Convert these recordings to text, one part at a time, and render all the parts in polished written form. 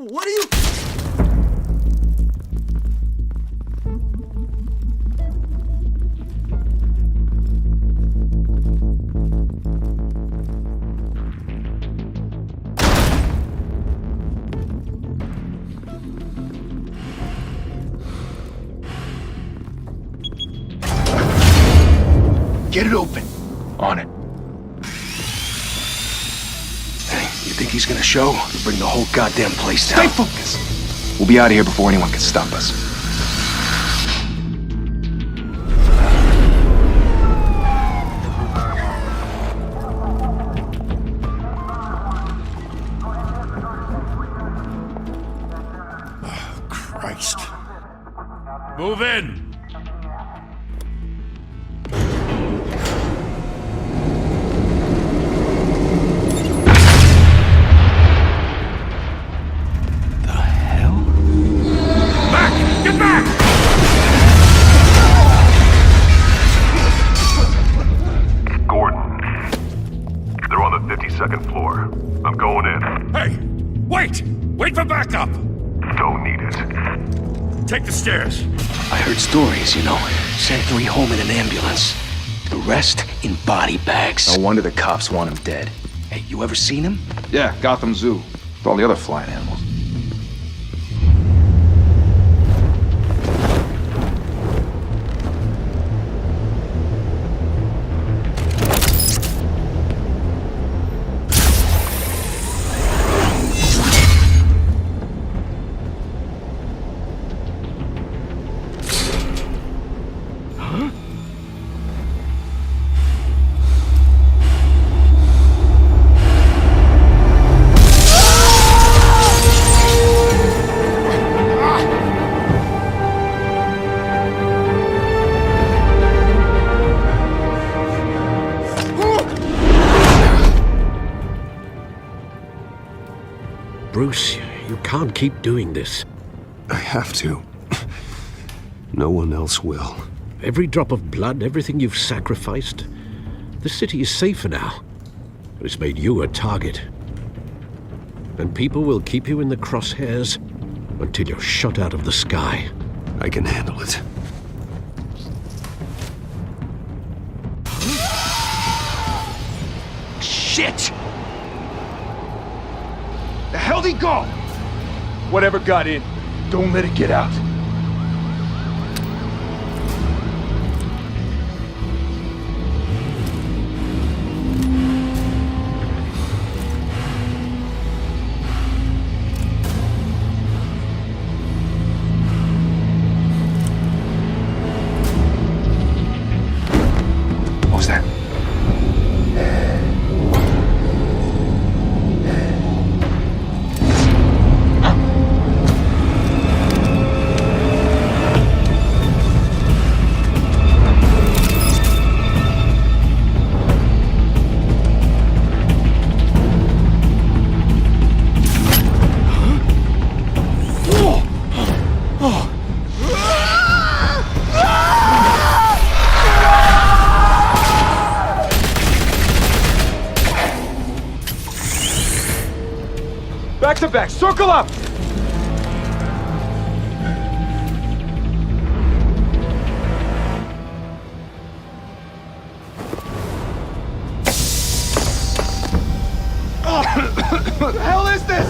What are you... Get it open. On it. Hey, you think he's gonna show? Bring the whole goddamn place down. Stay focused! We'll be out of here before anyone can stop us. Oh, Christ. Move in! Get back! Gordon. They're on the 52nd floor. I'm going in. Hey! Wait! Wait for backup! Don't need it. Take the stairs. I heard stories, you know. Sent 3 home in an ambulance. The rest in body bags. No wonder the cops want him dead. Hey, you ever seen him? Yeah, Gotham Zoo. With all the other flying animals. Bruce, you can't keep doing this. I have to. No one else will. Every drop of blood, everything you've sacrificed. The city is safer now, but it's made you a target. And people will keep you in the crosshairs until you're shot out of the sky. I can handle it. Shit! The hell'd he go? Whatever got in, don't let it get out. What was that? Back to back, circle up! What the hell is this?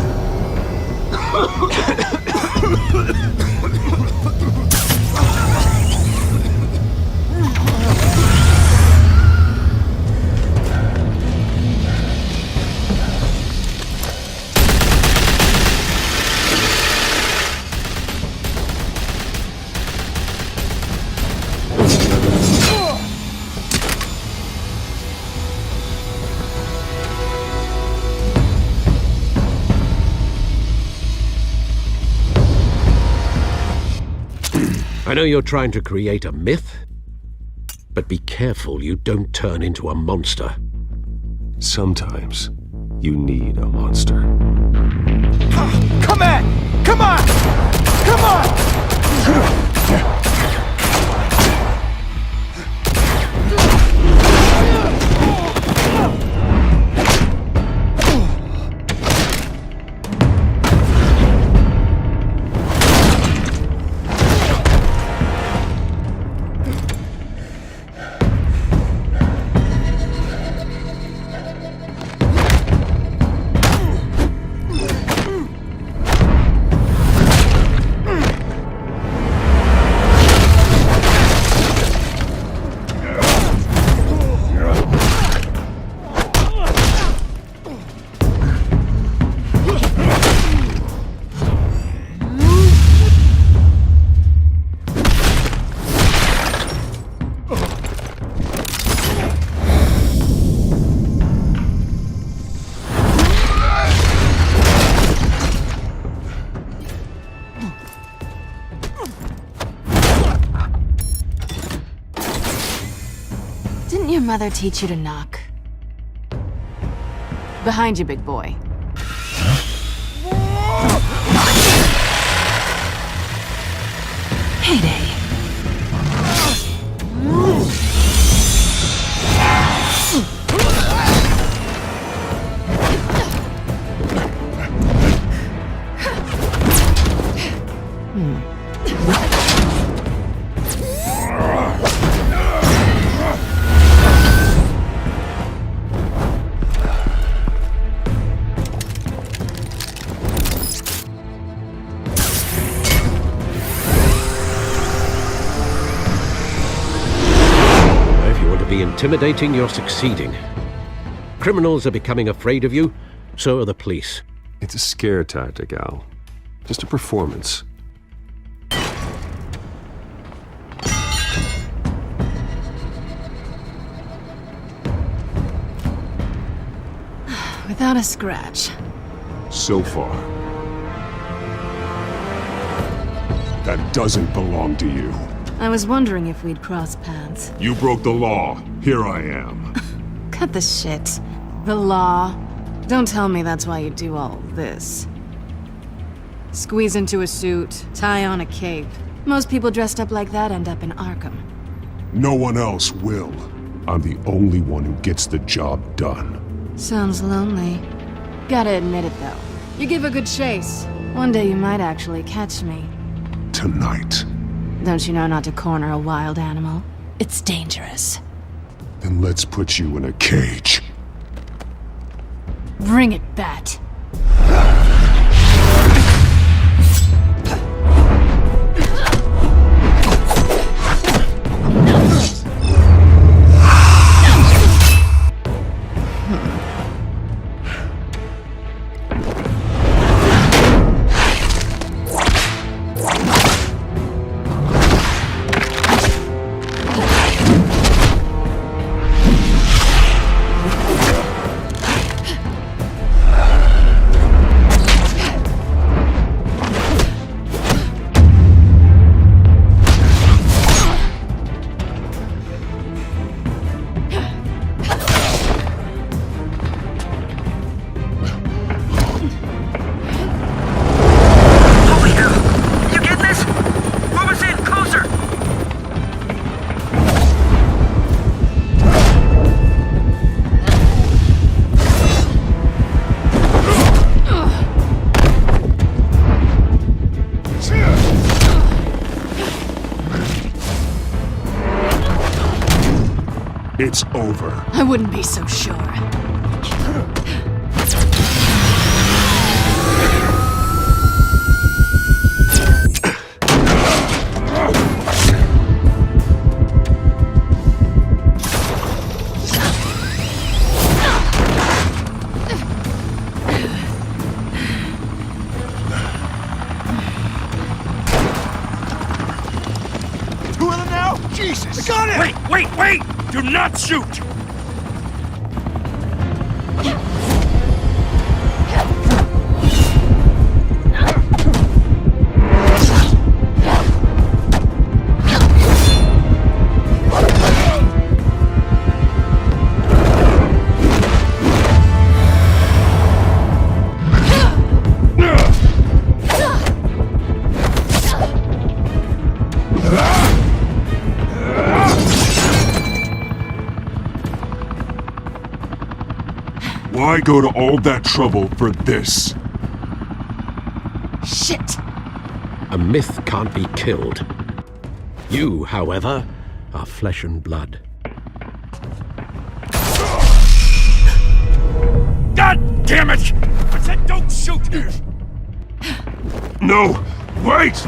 I know you're trying to create a myth, but be careful you don't turn into a monster. Sometimes you need a monster. Come on! Come on! Come on! Didn't your mother teach you to knock? Behind you, big boy. Heyday. Intimidating, you're succeeding. Criminals are becoming afraid of you, so are the police. It's a scare tactic, Al. Just a performance. Without a scratch. So far. That doesn't belong to you. I was wondering if we'd cross paths. You broke the law. Here I am. Cut the shit. The law. Don't tell me that's why you do all this. Squeeze into a suit, tie on a cape. Most people dressed up like that end up in Arkham. No one else will. I'm the only one who gets the job done. Sounds lonely. Gotta admit it, though. You give a good chase. One day you might actually catch me. Tonight. Don't you know not to corner a wild animal? It's dangerous. Then let's put you in a cage. Bring it, Bat. It's over. I wouldn't be so sure. Two of them now? Jesus! I got it! Wait! Do not shoot! Why go to all that trouble for this? Shit! A myth can't be killed. You, however, are flesh and blood. God damn it! I said don't shoot! No! Wait!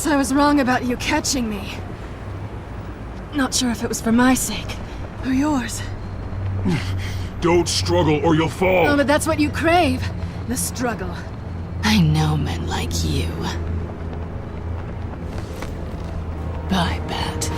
guess I was wrong about you catching me. Not sure if it was for my sake, or yours. Don't struggle or you'll fall! Oh, but that's what you crave. The struggle. I know men like you. Bye, Bat.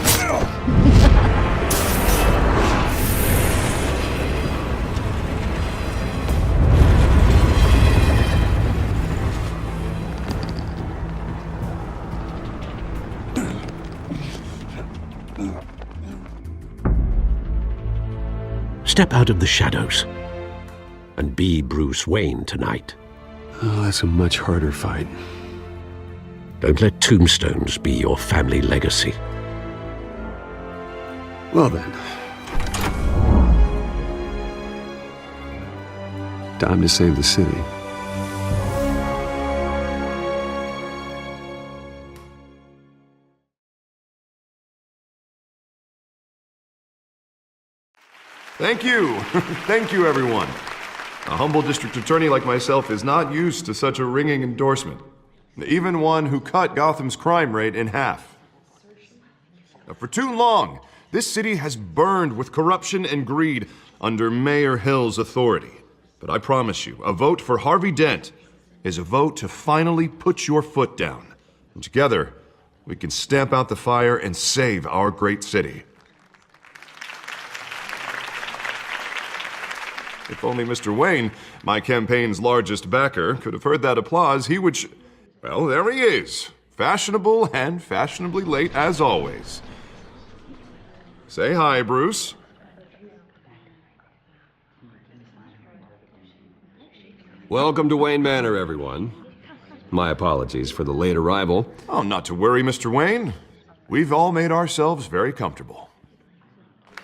Step out of the shadows and be Bruce Wayne tonight. Oh, that's a much harder fight. Don't let tombstones be your family legacy. Well then. Time to save the city. Thank you. Thank you, everyone. A humble district attorney like myself is not used to such a ringing endorsement. Even one who cut Gotham's crime rate in half. For too long, this city has burned with corruption and greed under Mayor Hill's authority. But I promise you, a vote for Harvey Dent is a vote to finally put your foot down. And together, we can stamp out the fire and save our great city. If only Mr. Wayne, my campaign's largest backer, could have heard that applause, he would well, there he is. Fashionable and fashionably late as always. Say hi, Bruce. Welcome to Wayne Manor, everyone. My apologies for the late arrival. Oh, not to worry, Mr. Wayne. We've all made ourselves very comfortable.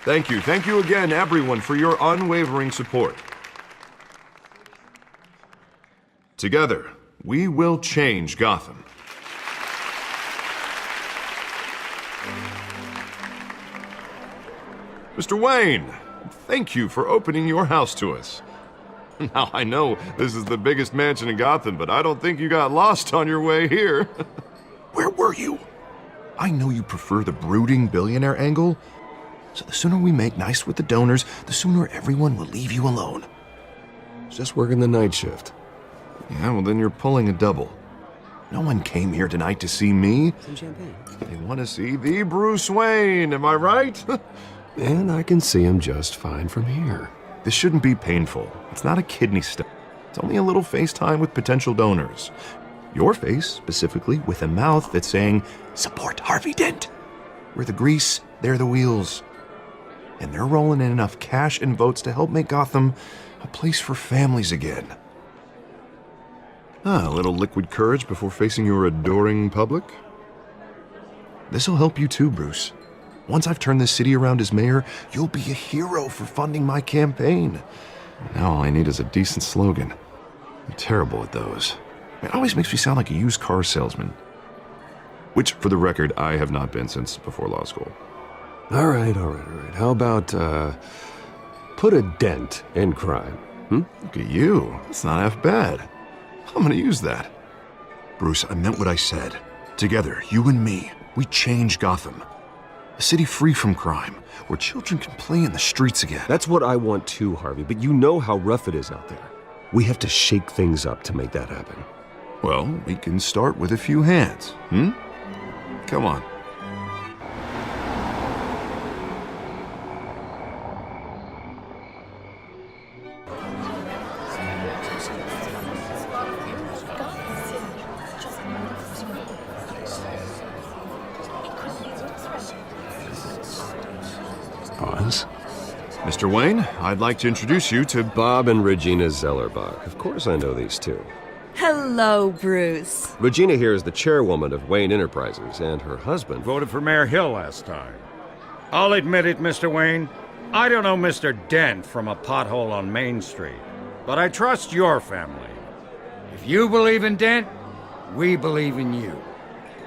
Thank you again, everyone, for your unwavering support. Together, we will change Gotham. Mr. Wayne, thank you for opening your house to us. Now, I know this is the biggest mansion in Gotham, but I don't think you got lost on your way here. Where were you? I know you prefer the brooding billionaire angle, so the sooner we make nice with the donors, the sooner everyone will leave you alone. Just working the night shift. Yeah, well then you're pulling a double. No one came here tonight to see me. Some champagne. They want to see the Bruce Wayne, am I right? And I can see him just fine from here. This shouldn't be painful. It's not a kidney stone. It's only a little FaceTime with potential donors. Your face, specifically, with a mouth that's saying, support Harvey Dent. We're the grease, they're the wheels. And they're rolling in enough cash and votes to help make Gotham a place for families again. A little liquid courage before facing your adoring public. This'll help you too, Bruce. Once I've turned this city around as mayor, you'll be a hero for funding my campaign. Now all I need is a decent slogan. I'm terrible at those. It always makes me sound like a used car salesman. Which, for the record, I have not been since before law school. All right. How about, put a dent in crime? Look at you. That's not half bad. I'm gonna use that. Bruce, I meant what I said. Together, you and me, we change Gotham. A city free from crime, where children can play in the streets again. That's what I want too, Harvey, but you know how rough it is out there. We have to shake things up to make that happen. Well, we can start with a few hands, Come on. Pause. Mr. Wayne, I'd like to introduce you to Bob and Regina Zellerbach. Of course I know these two. Hello, Bruce. Regina here is the chairwoman of Wayne Enterprises, and her husband Voted for Mayor Hill last time. I'll admit it, Mr. Wayne. I don't know Mr. Dent from a pothole on Main Street, but I trust your family. If you believe in Dent, we believe in you.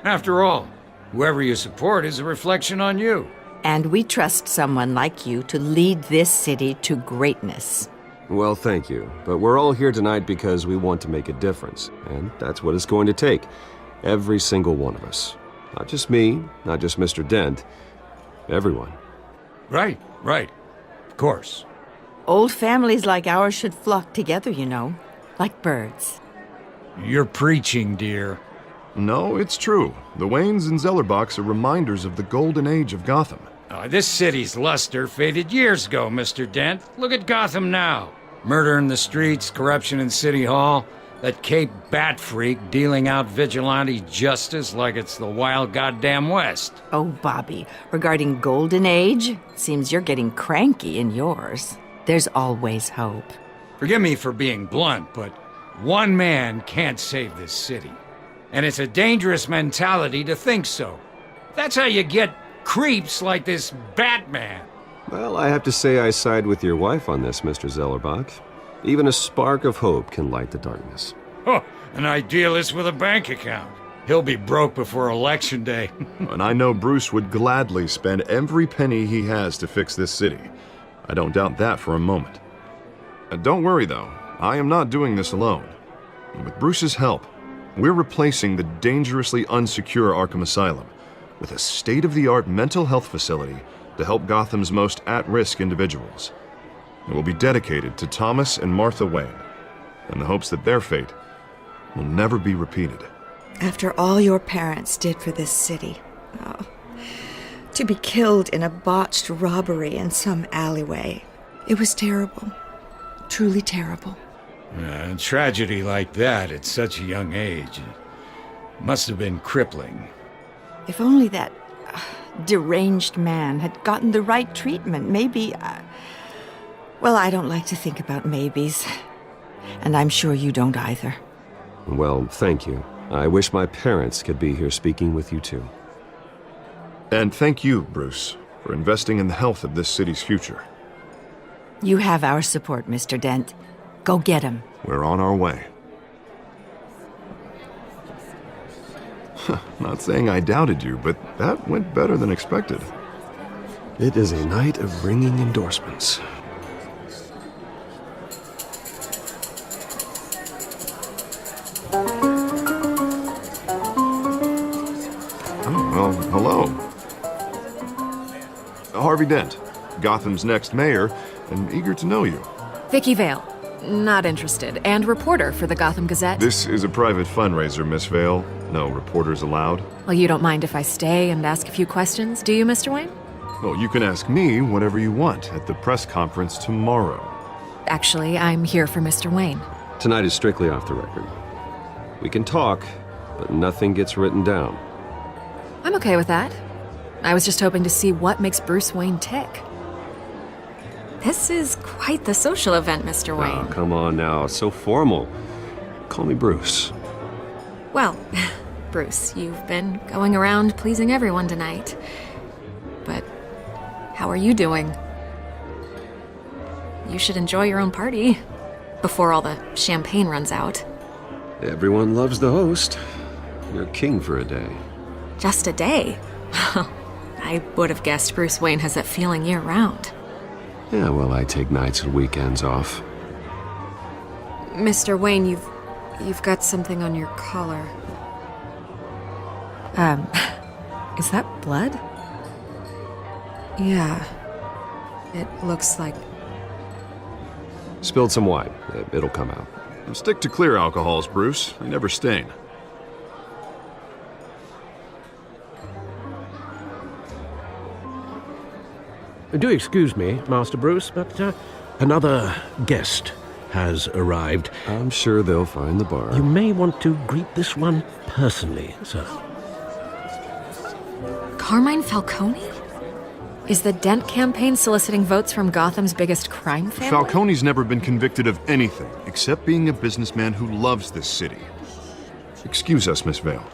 After all, whoever you support is a reflection on you. And we trust someone like you to lead this city to greatness. Well, thank you. But we're all here tonight because we want to make a difference. And that's what it's going to take. Every single one of us. Not just me, not just Mr. Dent. Everyone. Right. Of course. Old families like ours should flock together, you know, like birds. You're preaching, dear. No, it's true. The Waynes and Zellerbachs are reminders of the golden age of Gotham. This city's luster faded years ago, Mr. Dent. Look at Gotham now. Murder in the streets, corruption in City Hall, that Cape Bat freak dealing out vigilante justice like it's the wild goddamn West. Oh, Bobby, regarding Golden Age, seems you're getting cranky in yours. There's always hope. Forgive me for being blunt, but one man can't save this city. And it's a dangerous mentality to think so. That's how you get creeps like this Batman. Well, I have to say I side with your wife on this, Mr. Zellerbach. Even a spark of hope can light the darkness. Oh, an idealist with a bank account. He'll be broke before Election Day. And I know Bruce would gladly spend every penny he has to fix this city. I don't doubt that for a moment. Don't worry, though. I am not doing this alone. With Bruce's help, we're replacing the dangerously unsecure Arkham Asylum with a state-of-the-art mental health facility to help Gotham's most at-risk individuals. It will be dedicated to Thomas and Martha Wayne, in the hopes that their fate will never be repeated. After all your parents did for this city, to be killed in a botched robbery in some alleyway, it was terrible. Truly terrible. A tragedy like that at such a young age must have been crippling. If only that deranged man had gotten the right treatment, maybe... Well, I don't like to think about maybes. And I'm sure you don't either. Well, thank you. I wish my parents could be here speaking with you too. And thank you, Bruce, for investing in the health of this city's future. You have our support, Mr. Dent. Go get him. We're on our way. Not saying I doubted you, but that went better than expected. It is a night of ringing endorsements. Well, hello. Harvey Dent, Gotham's next mayor, and eager to know you. Vicky Vale. Not interested. And reporter for the Gotham Gazette. This is a private fundraiser, Miss Vale. No reporters allowed. Well, you don't mind if I stay and ask a few questions, do you, Mr. Wayne? Well, you can ask me whatever you want at the press conference tomorrow. Actually, I'm here for Mr. Wayne. Tonight is strictly off the record. We can talk, but nothing gets written down. I'm okay with that. I was just hoping to see what makes Bruce Wayne tick. This is quite the social event, Mr. Wayne. Oh, come on now. So formal. Call me Bruce. Well, Bruce, you've been going around pleasing everyone tonight. But how are you doing? You should enjoy your own party before all the champagne runs out. Everyone loves the host. You're king for a day. Just a day? I would have guessed Bruce Wayne has that feeling year-round. Yeah, well, I take nights and weekends off. Mr. Wayne, you've got something on your collar. Is that blood? Yeah. It looks like... Spilled some wine. It'll come out. Stick to clear alcohols, Bruce. They never stain. Do excuse me, Master Bruce, but another guest has arrived. I'm sure they'll find the bar. You may want to greet this one personally, sir. Carmine Falcone? Is the Dent campaign soliciting votes from Gotham's biggest crime family? Falcone's never been convicted of anything except being a businessman who loves this city. Excuse us, Miss Vale.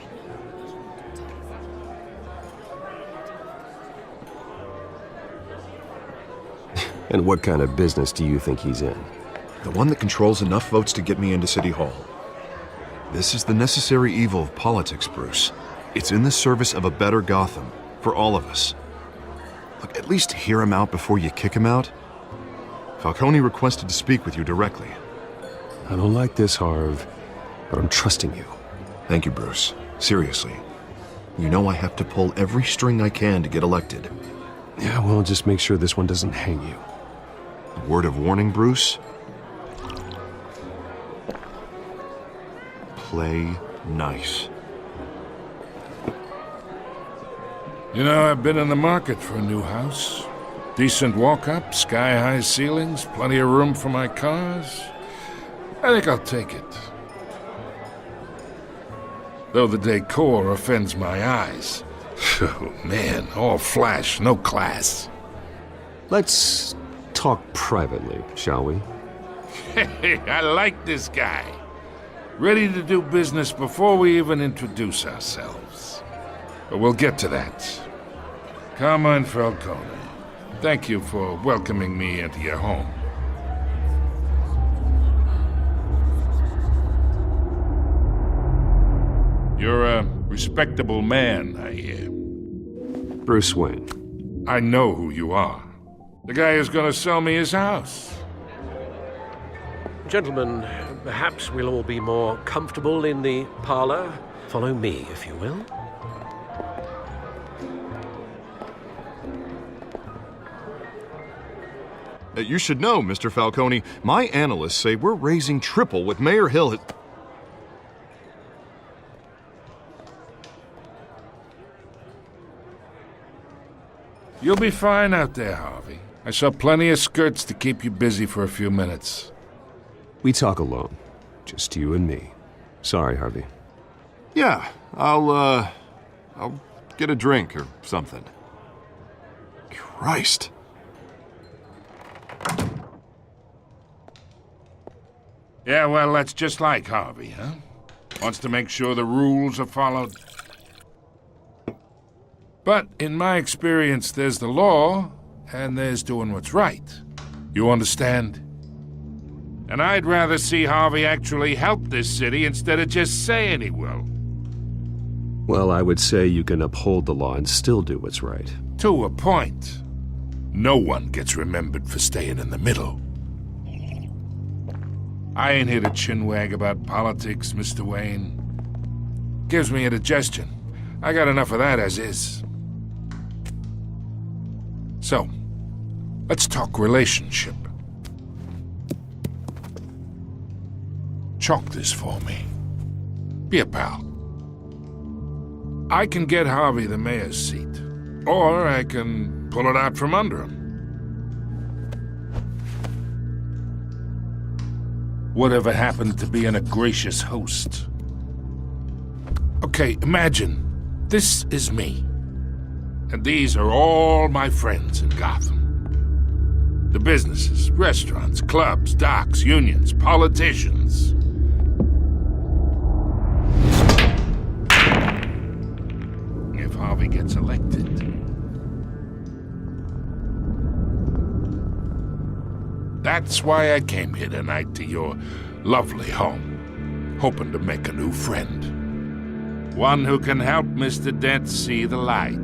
And what kind of business do you think he's in? The one that controls enough votes to get me into City Hall. This is the necessary evil of politics, Bruce. It's in the service of a better Gotham, for all of us. Look, at least hear him out before you kick him out. Falcone requested to speak with you directly. I don't like this, Harv, but I'm trusting you. Thank you, Bruce. Seriously. You know I have to pull every string I can to get elected. Yeah, well, just make sure this one doesn't hang you. A word of warning, Bruce? Play nice. You know, I've been in the market for a new house. Decent walk-up, sky-high ceilings, plenty of room for my cars. I think I'll take it. Though the decor offends my eyes. Oh, man, all flash, no class. Let's talk privately, shall we? Hey, I like this guy. Ready to do business before we even introduce ourselves. But we'll get to that. Carmine Falcone, thank you for welcoming me into your home. You're a respectable man, I hear. Bruce Wayne. I know who you are. The guy who's gonna sell me his house. Gentlemen, perhaps we'll all be more comfortable in the parlor. Follow me, if you will. You should know, Mr. Falcone, my analysts say we're raising triple what Mayor Hill had... You'll be fine out there, Harvey. I saw plenty of skirts to keep you busy for a few minutes. We talk alone. Just you and me. Sorry, Harvey. Yeah, I'll get a drink or something. Christ. Yeah, well, that's just like Harvey, huh? Wants to make sure the rules are followed. But in my experience, there's the law, and there's doing what's right. You understand? And I'd rather see Harvey actually help this city instead of just saying he will. Well, I would say you can uphold the law and still do what's right. To a point. No one gets remembered for staying in the middle. I ain't here to chinwag about politics, Mr. Wayne. Gives me indigestion. I got enough of that as is. So, let's talk relationship. Chalk this for me. Be a pal. I can get Harvey the mayor's seat, or I can pull it out from under him. Whatever happened to being a gracious host? Okay, imagine this is me. And these are all my friends in Gotham. The businesses, restaurants, clubs, docks, unions, politicians. If Harvey gets elected. That's why I came here tonight to your lovely home, hoping to make a new friend. One who can help Mr. Dent see the light,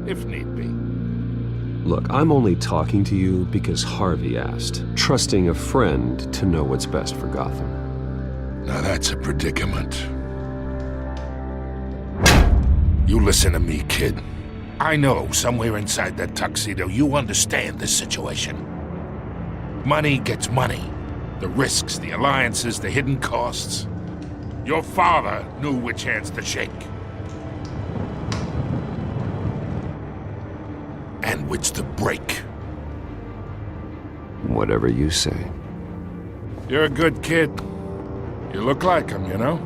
if need be. Look, I'm only talking to you because Harvey asked, trusting a friend to know what's best for Gotham. Now that's a predicament. You listen to me, kid. I know somewhere inside that tuxedo you understand this situation. Money gets money. The risks, the alliances, the hidden costs. Your father knew which hands to shake. And which to break. Whatever you say. You're a good kid. You look like him, you know?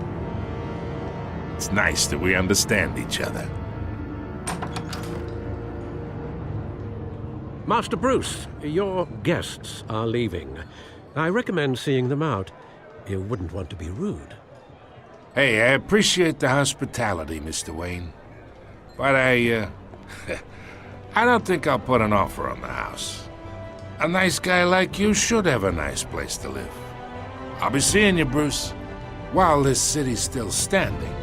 It's nice that we understand each other. Master Bruce, your guests are leaving. I recommend seeing them out. You wouldn't want to be rude. Hey, I appreciate the hospitality, Mr. Wayne. But I don't think I'll put an offer on the house. A nice guy like you should have a nice place to live. I'll be seeing you, Bruce, while this city's still standing.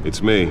It's me.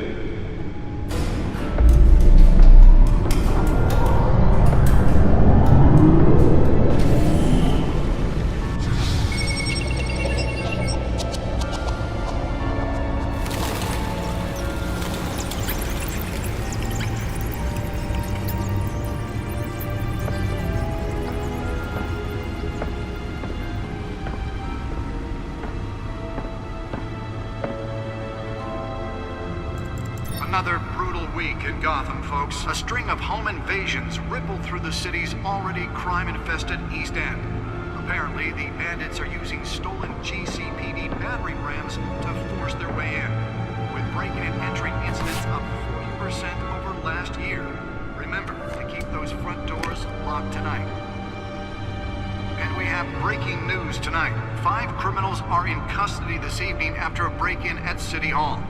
Another brutal week in Gotham, folks. A string of home invasions rippled through the city's already crime-infested East End. Apparently, the bandits are using stolen GCPD battering rams to force their way in, with break-in and entry incidents up 40% over last year. Remember to keep those front doors locked tonight. And we have breaking news tonight. 5 criminals are in custody this evening after a break-in at City Hall.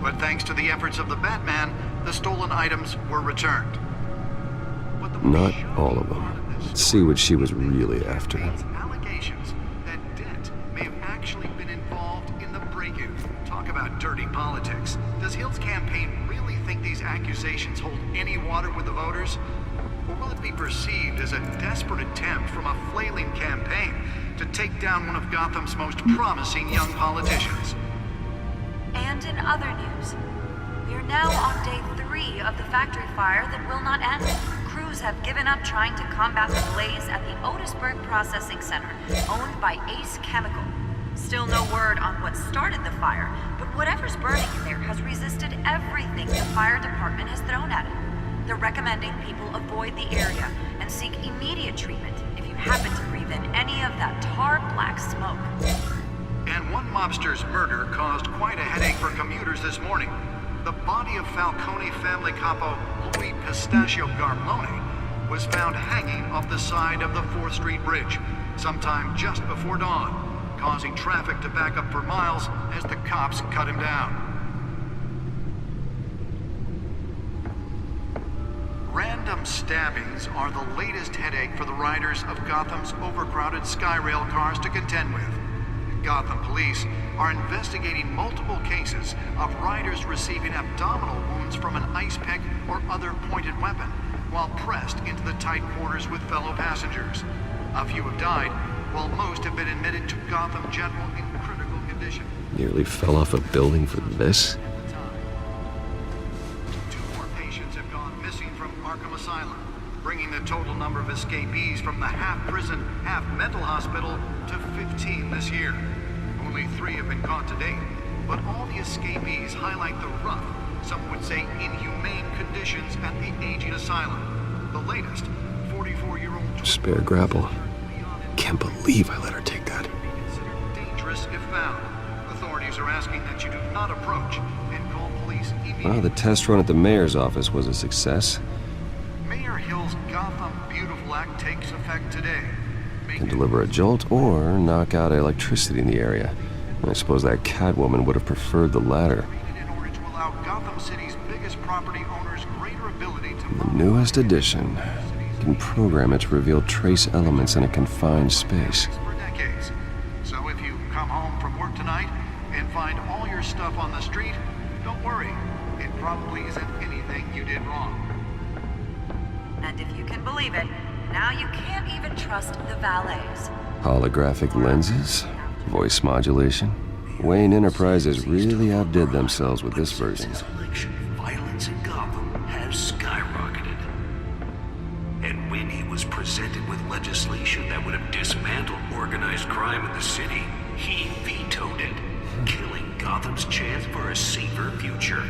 But thanks to the efforts of the Batman, the stolen items were returned. Not all of them. Let's see what she was really after. Allegations that Dent may have actually been involved in the break-in. Talk about dirty politics. Does Hill's campaign really think these accusations hold any water with the voters? Or will it be perceived as a desperate attempt from a flailing campaign to take down one of Gotham's most promising young politicians? And in other news, we are now on day 3 of the factory fire that will not end. Crews have given up trying to combat the blaze at the Otisburg Processing Center, owned by Ace Chemical. Still no word on what started the fire, but whatever's burning in there has resisted everything the fire department has thrown at it. They're recommending people avoid the area and seek immediate treatment if you happen to breathe in any of that tar black smoke. And one mobster's murder caused quite a headache for commuters this morning. The body of Falcone family capo Louis Pistachio Garmone was found hanging off the side of the 4th Street Bridge sometime just before dawn, causing traffic to back up for miles as the cops cut him down. Random stabbings are the latest headache for the riders of Gotham's overcrowded Skyrail cars to contend with. Gotham police are investigating multiple cases of riders receiving abdominal wounds from an ice pick or other pointed weapon while pressed into the tight quarters with fellow passengers. A few have died, while most have been admitted to Gotham General in critical condition. Nearly fell off a building for this? 2 more patients have gone missing from Arkham Asylum, bringing the total number of escapees from the half-prison, half-mental hospital to 15 this year. Only 3 have been caught to date, but all the escapees highlight the rough, some would say inhumane conditions at the aging asylum. The latest, 44-year-old... Spare grapple. Can't believe I let her take that. Dangerous if found. Authorities are asking that you do not approach and call police immediately. Well, the test run at the mayor's office was a success. Mayor Hill's Gotham Beautiful Act takes effect today. Can deliver a jolt or knock out electricity in the area. I suppose that Catwoman would have preferred the latter. In order to allow Gotham City's biggest property owners greater ability to... The newest addition can program it to reveal trace elements in a confined space. ...for decades. So if you come home from work tonight and find all your stuff on the street, don't worry. It probably isn't anything you did wrong. And if you can believe it, now you can't even trust the valets. Holographic lenses? Voice modulation? Wayne Enterprises really outdid themselves with this version. Violence in Gotham has skyrocketed. And when he was presented with legislation that would have dismantled organized crime in the city, he vetoed it, killing Gotham's chance for a safer future.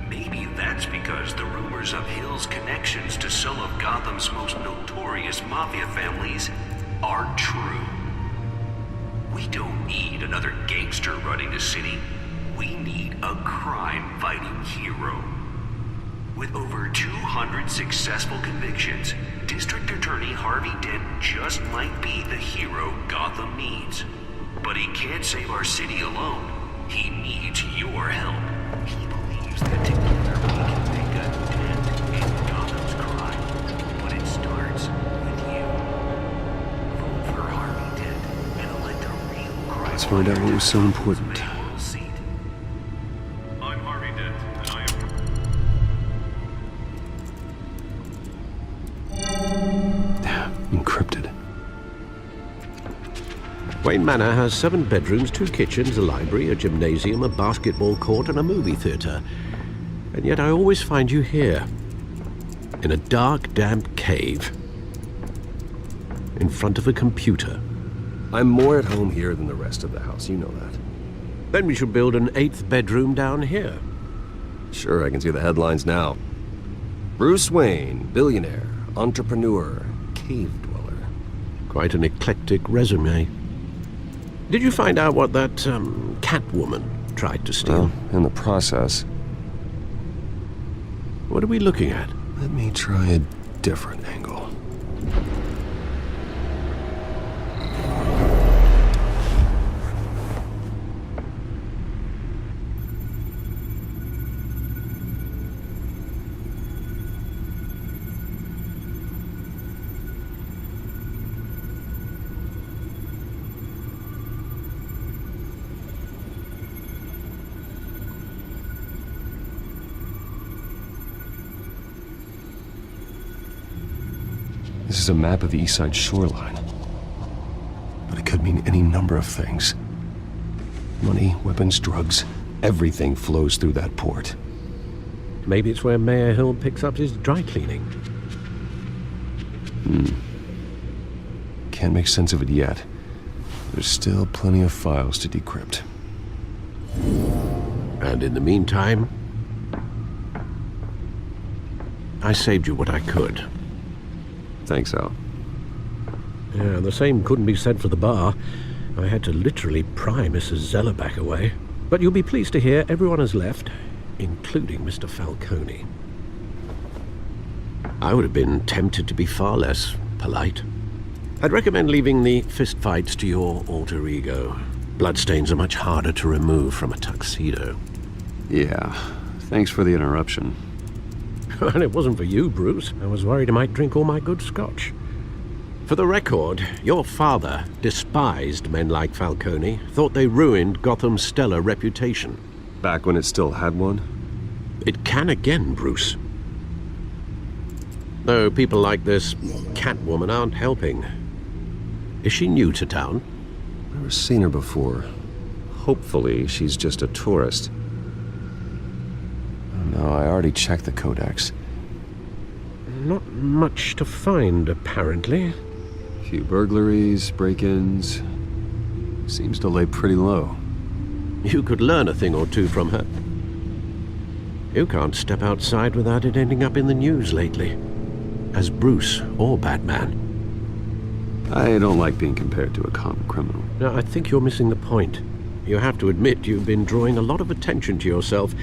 Maybe that's because the rumors of Hill's connections to some of Gotham's most notorious mafia families aren't true. We don't need another gangster running the city. We need a crime-fighting hero. With over 200 successful convictions, District Attorney Harvey Dent just might be the hero Gotham needs. But he can't save our city alone. He needs your help. He believes that together we can make a dent in Gotham's crime. But it starts with you. Vote for Harvey Dent and elect a real crime. Let's find out what was so important. Wayne Manor has 7 bedrooms, 2 kitchens, a library, a gymnasium, a basketball court, and a movie theater. And yet I always find you here, in a dark, damp cave, in front of a computer. I'm more at home here than the rest of the house, you know that. Then we should build an 8th bedroom down here. Sure, I can see the headlines now. Bruce Wayne, billionaire, entrepreneur, cave dweller. Quite an eclectic resume. Did you find out what that, Catwoman tried to steal? Well, in the process. What are we looking at? Let me try a different angle. This is a map of the East Side shoreline. But it could mean any number of things. Money, weapons, drugs, everything flows through that port. Maybe it's where Mayor Hill picks up his dry cleaning. Can't make sense of it yet. There's still plenty of files to decrypt. And in the meantime, I saved you what I could. Thanks, Al. Yeah, the same couldn't be said for the bar. I had to literally pry Mrs. Zellerback away. But you'll be pleased to hear everyone has left, including Mr. Falcone. I would have been tempted to be far less polite. I'd recommend leaving the fistfights to your alter ego. Bloodstains are much harder to remove from a tuxedo. Yeah, thanks for the interruption. And it wasn't for you, Bruce. I was worried I might drink all my good scotch. For the record, your father despised men like Falcone, thought they ruined Gotham's stellar reputation. Back when it still had one? It can again, Bruce. Though people like this Catwoman aren't helping. Is she new to town? Never seen her before. Hopefully, she's just a tourist. No, I already checked the codex. Not much to find, apparently. Few burglaries, break-ins. Seems to lay pretty low. You could learn a thing or two from her. You can't step outside without it ending up in the news lately. As Bruce or Batman. I don't like being compared to a common criminal. No, I think you're missing the point. You have to admit you've been drawing a lot of attention to yourself,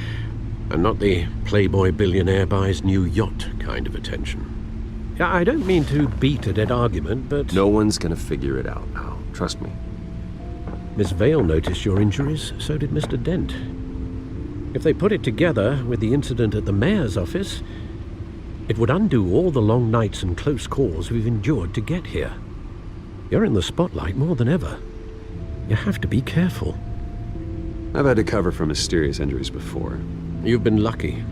and not the playboy billionaire buys new yacht kind of attention. Yeah, I don't mean to beat a dead argument, but... No one's gonna figure it out now. Trust me. Miss Vale noticed your injuries, so did Mr. Dent. If they put it together with the incident at the mayor's office, it would undo all the long nights and close calls we've endured to get here. You're in the spotlight more than ever. You have to be careful. I've had to cover for mysterious injuries before. You've been lucky.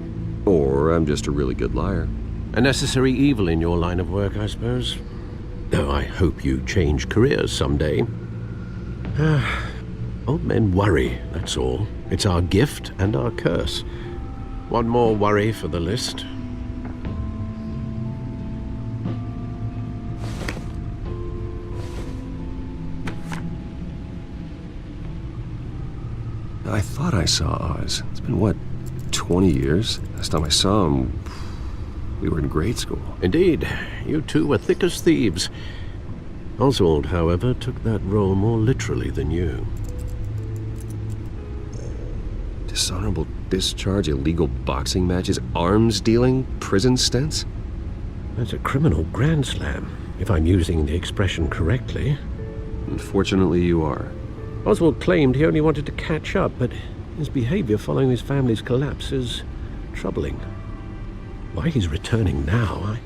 Or I'm just a really good liar. A necessary evil in your line of work, I suppose. Though I hope you change careers someday. Old men worry, that's all. It's our gift and our curse. One more worry for the list. I thought I saw Oz. It's been, what, 20 years? Last time I saw him, we were in grade school. Indeed. You two were thick as thieves. Oswald, however, took that role more literally than you. Dishonorable discharge, illegal boxing matches, arms dealing, prison stints? That's a criminal grand slam, if I'm using the expression correctly. Unfortunately, you are. Oswald claimed he only wanted to catch up, but his behavior following his family's collapse is troubling. Why he's returning now, I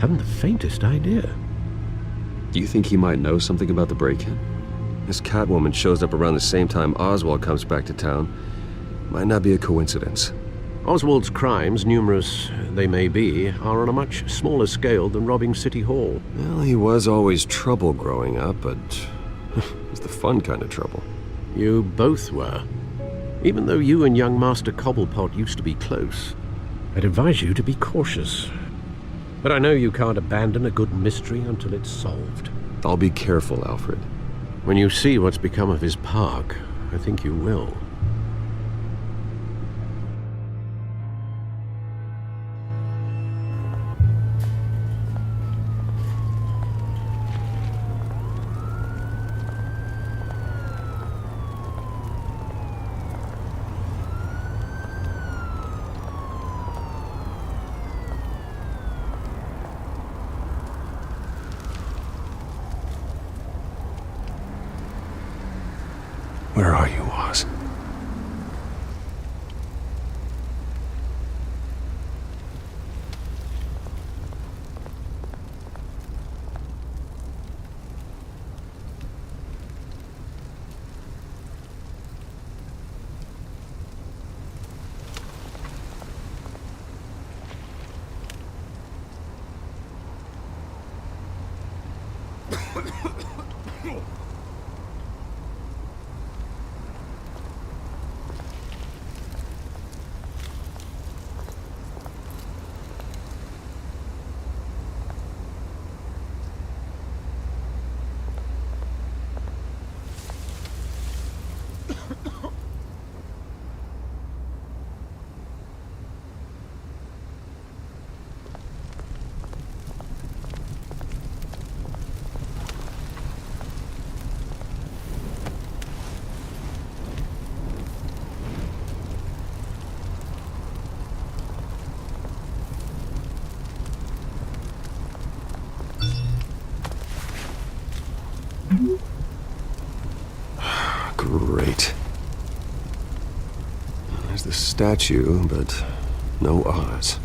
haven't the faintest idea. Do you think he might know something about the break-in? This Catwoman shows up around the same time Oswald comes back to town. Might not be a coincidence. Oswald's crimes, numerous they may be, are on a much smaller scale than robbing City Hall. Well, he was always trouble growing up, but it was the fun kind of trouble. You both were. Even though you and young Master Cobblepot used to be close, I'd advise you to be cautious. But I know you can't abandon a good mystery until it's solved. I'll be careful, Alfred. When you see what's become of his park, I think you will. Where are you, Oz? Great. There's the statue, but no Oz.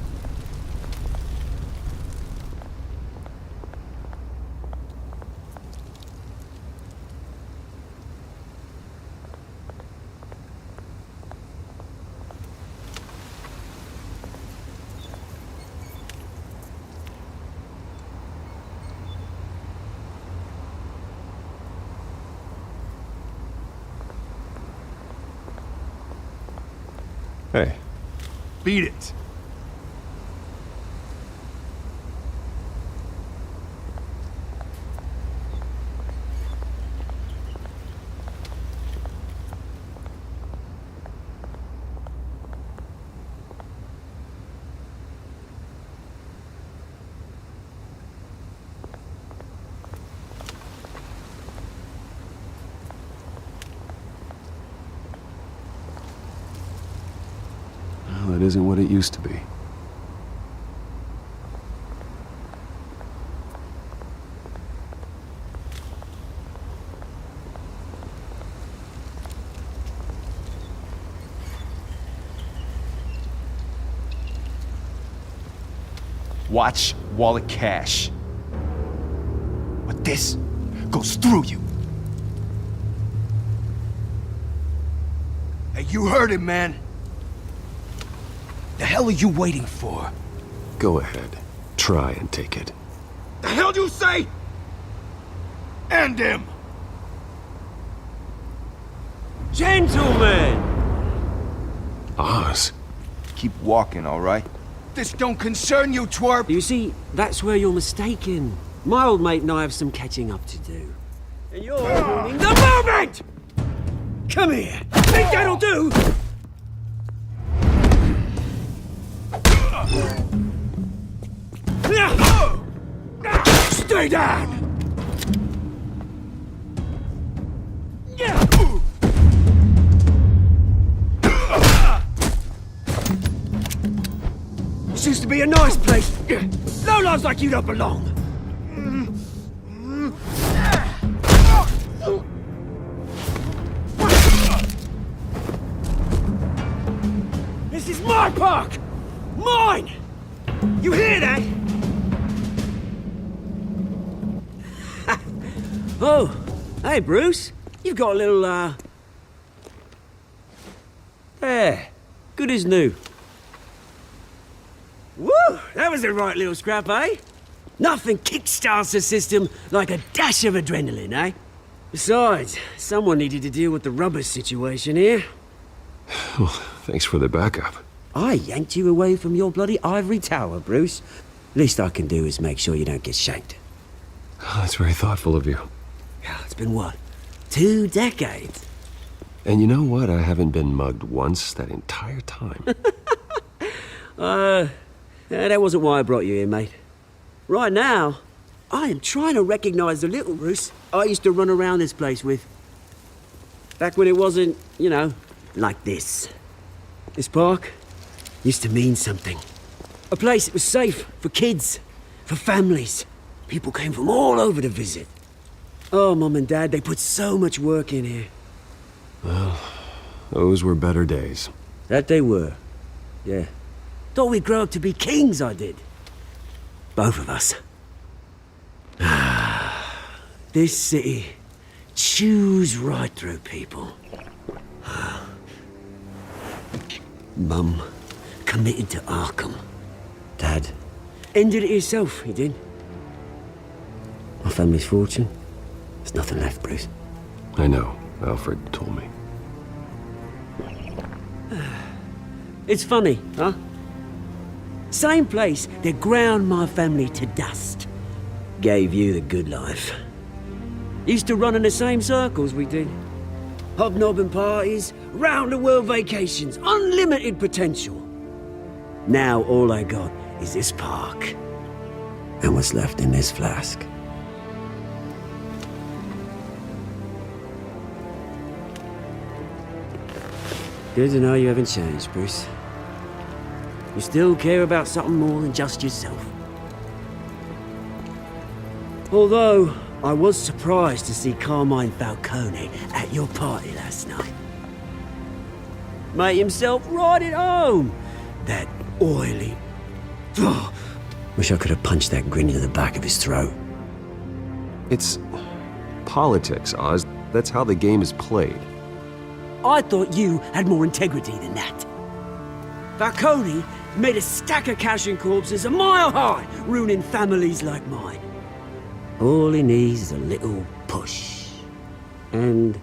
Hey. Beat it. Well, it isn't what it used to be. Watch wallet cash. But this goes through you. Hey, you heard him, man. The hell are you waiting for? Go ahead. Try and take it. The hell do you say? End him! Gentlemen! Oz. Keep walking, all right? This don't concern you, twerp! You see, that's where you're mistaken. My old mate and I have some catching up to do. And you're ruining the moment! Come here! Think that'll do? Stay down! This used to be a nice place. Lowlifes like you don't belong. This is my park! Mine! You hear that? Oh, hey Bruce. You've got a little, There. Good as new. Woo! That was a right little scrap, eh? Nothing kickstarts the system like a dash of adrenaline, eh? Besides, someone needed to deal with the rubber situation here. Well, thanks for the backup. I yanked you away from your bloody ivory tower, Bruce. Least I can do is make sure you don't get shanked. Oh, that's very thoughtful of you. It's been what? 2 decades? And you know what? I haven't been mugged once that entire time. That wasn't why I brought you here, mate. Right now, I am trying to recognize the little Bruce I used to run around this place with. Back when it wasn't, you know, like this. This park used to mean something. A place that was safe for kids, for families. People came from all over to visit. Oh, Mum and Dad, they put so much work in here. Well, those were better days. That they were. Yeah. Thought we'd grow up to be kings, I did. Both of us. This city chews right through people. Mum committed to Arkham. Dad ended it himself, he did. My family's fortune, there's nothing left, Bruce. I know. Alfred told me. It's funny, huh? Same place that ground my family to dust. Gave you the good life. Used to run in the same circles we did. Hobnobbing parties, round-the-world vacations, unlimited potential. Now all I got is this park. And what's left in this flask. Good to know you haven't changed, Bruce. You still care about something more than just yourself. Although, I was surprised to see Carmine Falcone at your party last night. Made himself right at home. That oily... Oh, wish I could have punched that grin into the back of his throat. It's politics, Oz. That's how the game is played. I thought you had more integrity than that. Falcone made a stack of cash and corpses a mile high, ruining families like mine. All he needs is a little push. And...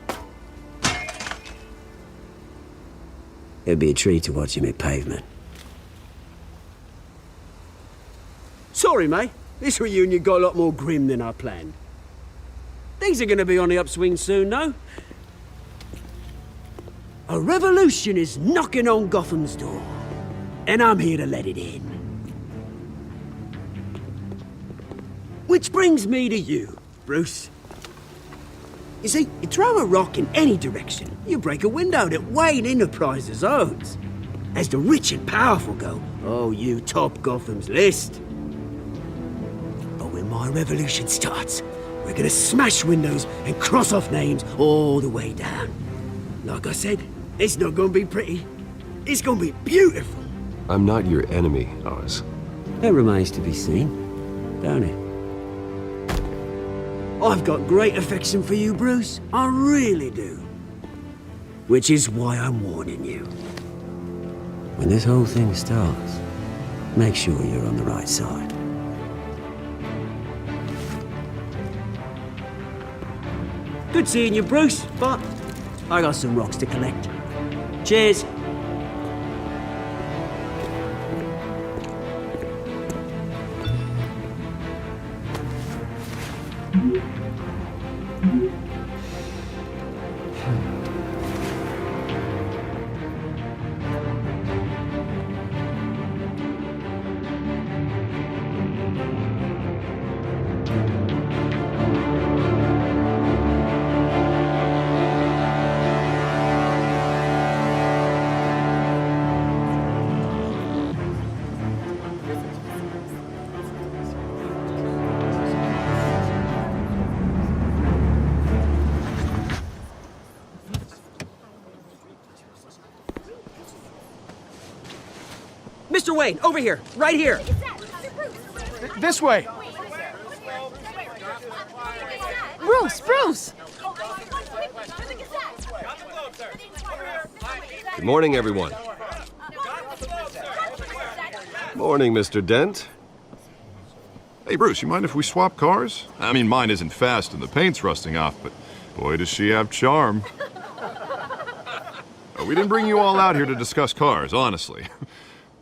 it'd be a treat to watch him hit pavement. Sorry, mate. This reunion got a lot more grim than I planned. Things are gonna be on the upswing soon, though. A revolution is knocking on Gotham's door. And I'm here to let it in. Which brings me to you, Bruce. You see, you throw a rock in any direction, you break a window that Wayne Enterprises owns. As the rich and powerful go, oh, you top Gotham's list. But when my revolution starts, we're gonna smash windows and cross off names all the way down. Like I said, it's not gonna be pretty. It's gonna be beautiful. I'm not your enemy, Oz. That remains to be seen, don't it? I've got great affection for you, Bruce. I really do. Which is why I'm warning you. When this whole thing starts, make sure you're on the right side. Good seeing you, Bruce, but I got some rocks to collect. Cheers. Mr. Wayne, over here, right here. This way. Bruce! Good morning, everyone. Morning, Mr. Dent. Hey, Bruce, you mind if we swap cars? I mean, mine isn't fast and the paint's rusting off, but boy, does she have charm. We didn't bring you all out here to discuss cars, honestly.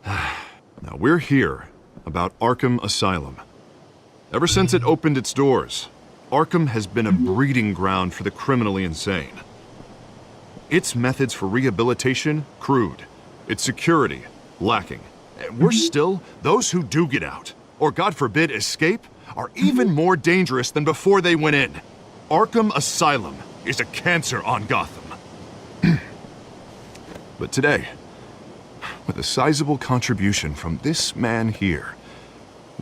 Now, we're here about Arkham Asylum. Ever since it opened its doors, Arkham has been a breeding ground for the criminally insane. Its methods for rehabilitation, crude. Its security, lacking. And worse still, those who do get out, or God forbid escape, are even more dangerous than before they went in. Arkham Asylum is a cancer on Gotham. But today, with a sizable contribution from this man here,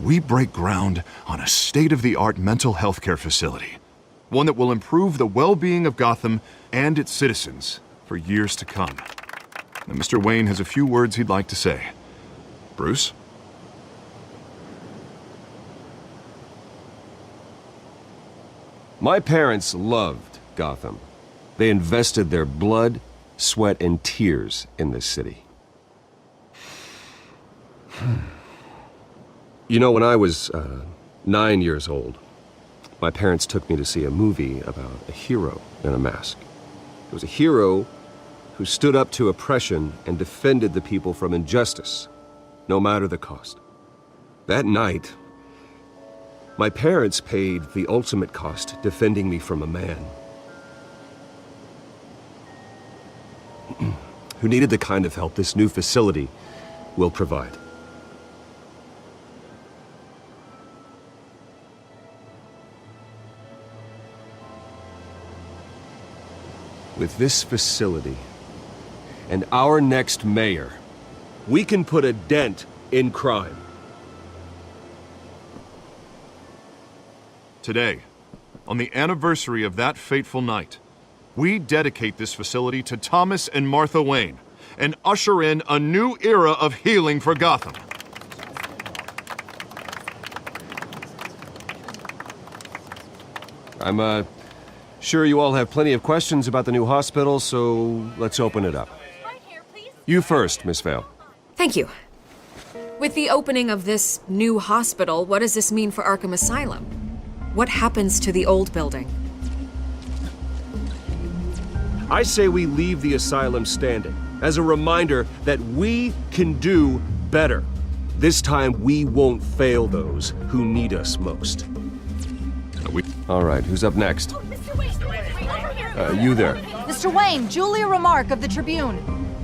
we break ground on a state-of-the-art mental health care facility. One that will improve the well-being of Gotham and its citizens for years to come. Now, Mr. Wayne has a few words he'd like to say. Bruce? My parents loved Gotham. They invested their blood, sweat, and tears in this city. You know, when I was 9 years old, my parents took me to see a movie about a hero in a mask. It was a hero who stood up to oppression and defended the people from injustice, no matter the cost. That night, my parents paid the ultimate cost defending me from a man who needed the kind of help this new facility will provide. With this facility and our next mayor, we can put a dent in crime. Today, on the anniversary of that fateful night, we dedicate this facility to Thomas and Martha Wayne and usher in a new era of healing for Gotham. I'm sure you all have plenty of questions about the new hospital, so let's open it up. You first, Miss Vale. Thank you. With the opening of this new hospital, what does this mean for Arkham Asylum? What happens to the old building? I say we leave the asylum standing as a reminder that we can do better. This time we won't fail those who need us most. All right, who's up next? You there. Mr. Wayne, Julia Remark of the Tribune.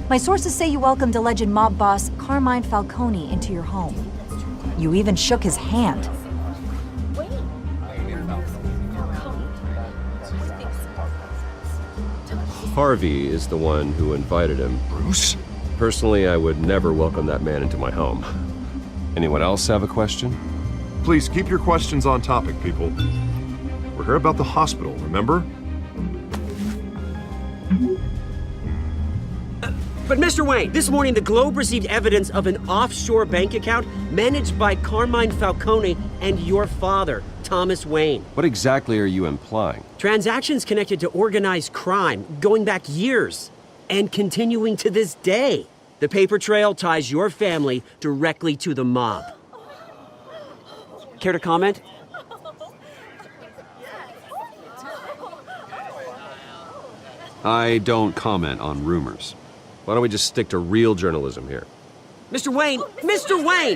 My sources say you welcomed alleged mob boss Carmine Falcone into your home. You even shook his hand. Harvey is the one who invited him. Bruce? Personally, I would never welcome that man into my home. Anyone else have a question? Please keep your questions on topic, people. We're here about the hospital, remember? But Mr. Wayne, this morning the Globe received evidence of an offshore bank account managed by Carmine Falcone and your father, Thomas Wayne. What exactly are you implying? Transactions connected to organized crime going back years and continuing to this day. The paper trail ties your family directly to the mob. Care to comment? I don't comment on rumors. Why don't we just stick to real journalism here? Mr. Wayne,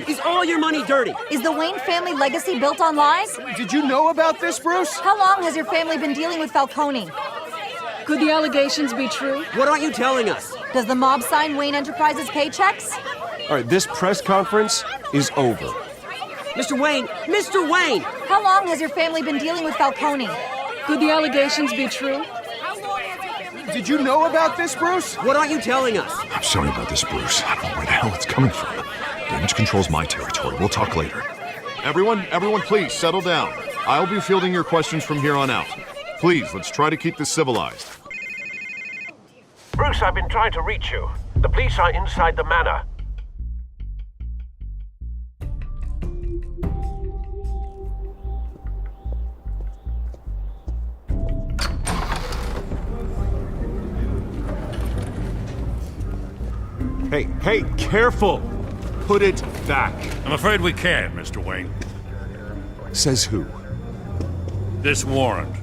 is all your money dirty? Is the Wayne family legacy built on lies? Did you know about this, Bruce? How long has your family been dealing with Falcone? Could the allegations be true? What aren't you telling us? Does the mob sign Wayne Enterprises paychecks? All right, this press conference is over. Mr. Wayne! How long has your family been dealing with Falcone? Could the allegations be true? Did you know about this, Bruce? What aren't you telling us? I'm sorry about this, Bruce. I don't know where the hell it's coming from. Damage control's my territory. We'll talk later. Everyone, please, settle down. I'll be fielding your questions from here on out. Please, let's try to keep this civilized. Bruce, I've been trying to reach you. The police are inside the manor. Hey, careful! put it back. I'm afraid we can't, Mr. Wayne. Says who? This warrant.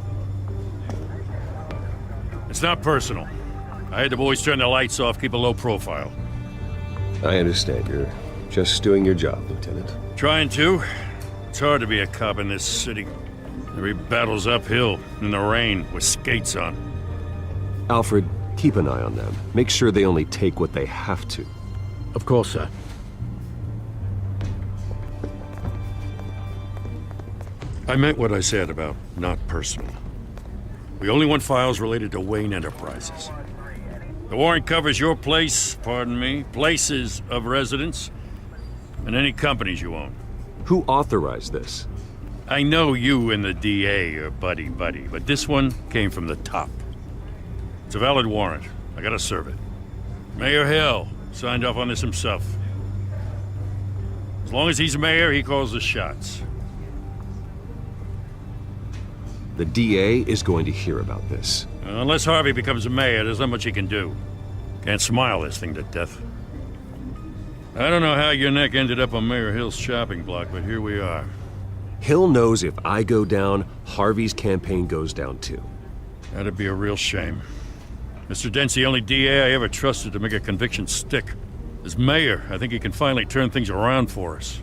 It's not personal. I had the boys turn the lights off, keep a low profile. I understand. You're just doing your job, Lieutenant. Trying to. It's hard to be a cop in this city. Every battle's uphill, in the rain, with skates on. Alfred, keep an eye on them. Make sure they only take what they have to. Of course, sir. I meant what I said about not personal. We only want files related to Wayne Enterprises. The warrant covers your place, pardon me, places of residence, and any companies you own. Who authorized this? I know you and the DA are buddy-buddy, but this one came from the top. It's a valid warrant. I gotta serve it. Mayor Hill signed off on this himself. As long as he's mayor, he calls the shots. The DA is going to hear about this. Unless Harvey becomes a mayor, there's not much he can do. Can't smile this thing to death. I don't know how your neck ended up on Mayor Hill's shopping block, but here we are. Hill knows if I go down, Harvey's campaign goes down too. That'd be a real shame. Mr. Dent's the only DA I ever trusted to make a conviction stick. As mayor, I think he can finally turn things around for us.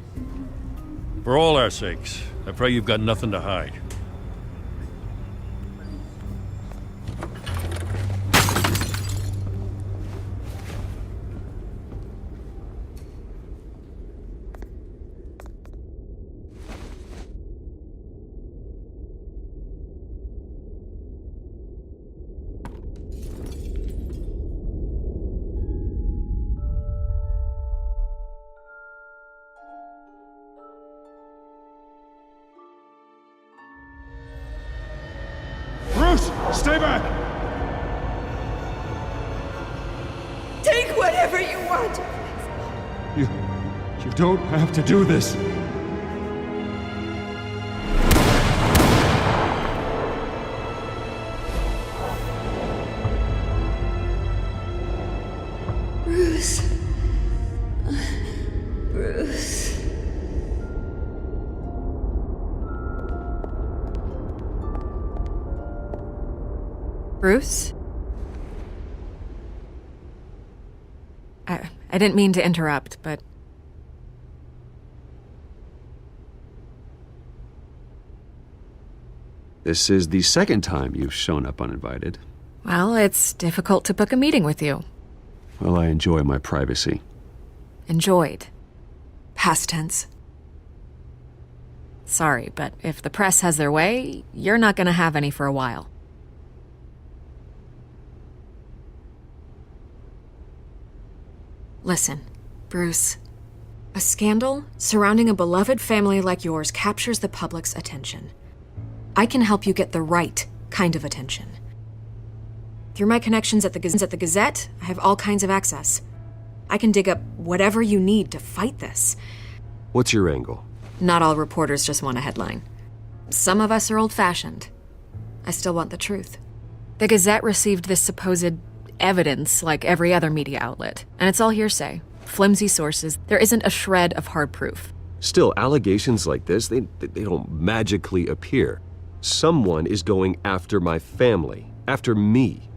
For all our sakes, I pray you've got nothing to hide. Stay back! Take whatever you want. You don't have to do this. Bruce. Bruce. Bruce? I didn't mean to interrupt, but... This is the second time you've shown up uninvited. Well, it's difficult to book a meeting with you. Well, I enjoy my privacy. Enjoyed. Past tense. Sorry, but if the press has their way, you're not gonna have any for a while. Listen, Bruce. A scandal surrounding a beloved family like yours captures the public's attention. I can help you get the right kind of attention. Through my connections at the Gazette, I have all kinds of access. I can dig up whatever you need to fight this. What's your angle? Not all reporters just want a headline. Some of us are old-fashioned. I still want the truth. The Gazette received this supposed evidence like every other media outlet, and it's all hearsay, flimsy sources. There isn't a shred of hard proof. Still, allegations like this, they don't magically appear. Someone is going after my family, after me.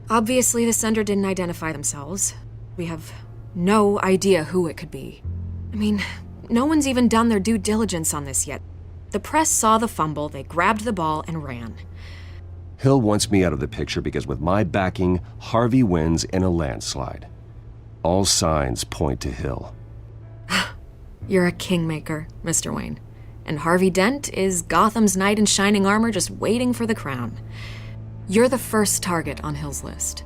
Obviously, the sender didn't identify themselves. We have no idea who it could be. I mean, no one's even done their due diligence on this yet. The press saw the fumble, they grabbed the ball and ran. Hill wants me out of the picture because with my backing, Harvey wins in a landslide. All signs point to Hill. You're a kingmaker, Mr. Wayne. And Harvey Dent is Gotham's knight in shining armor just waiting for the crown. You're the first target on Hill's list.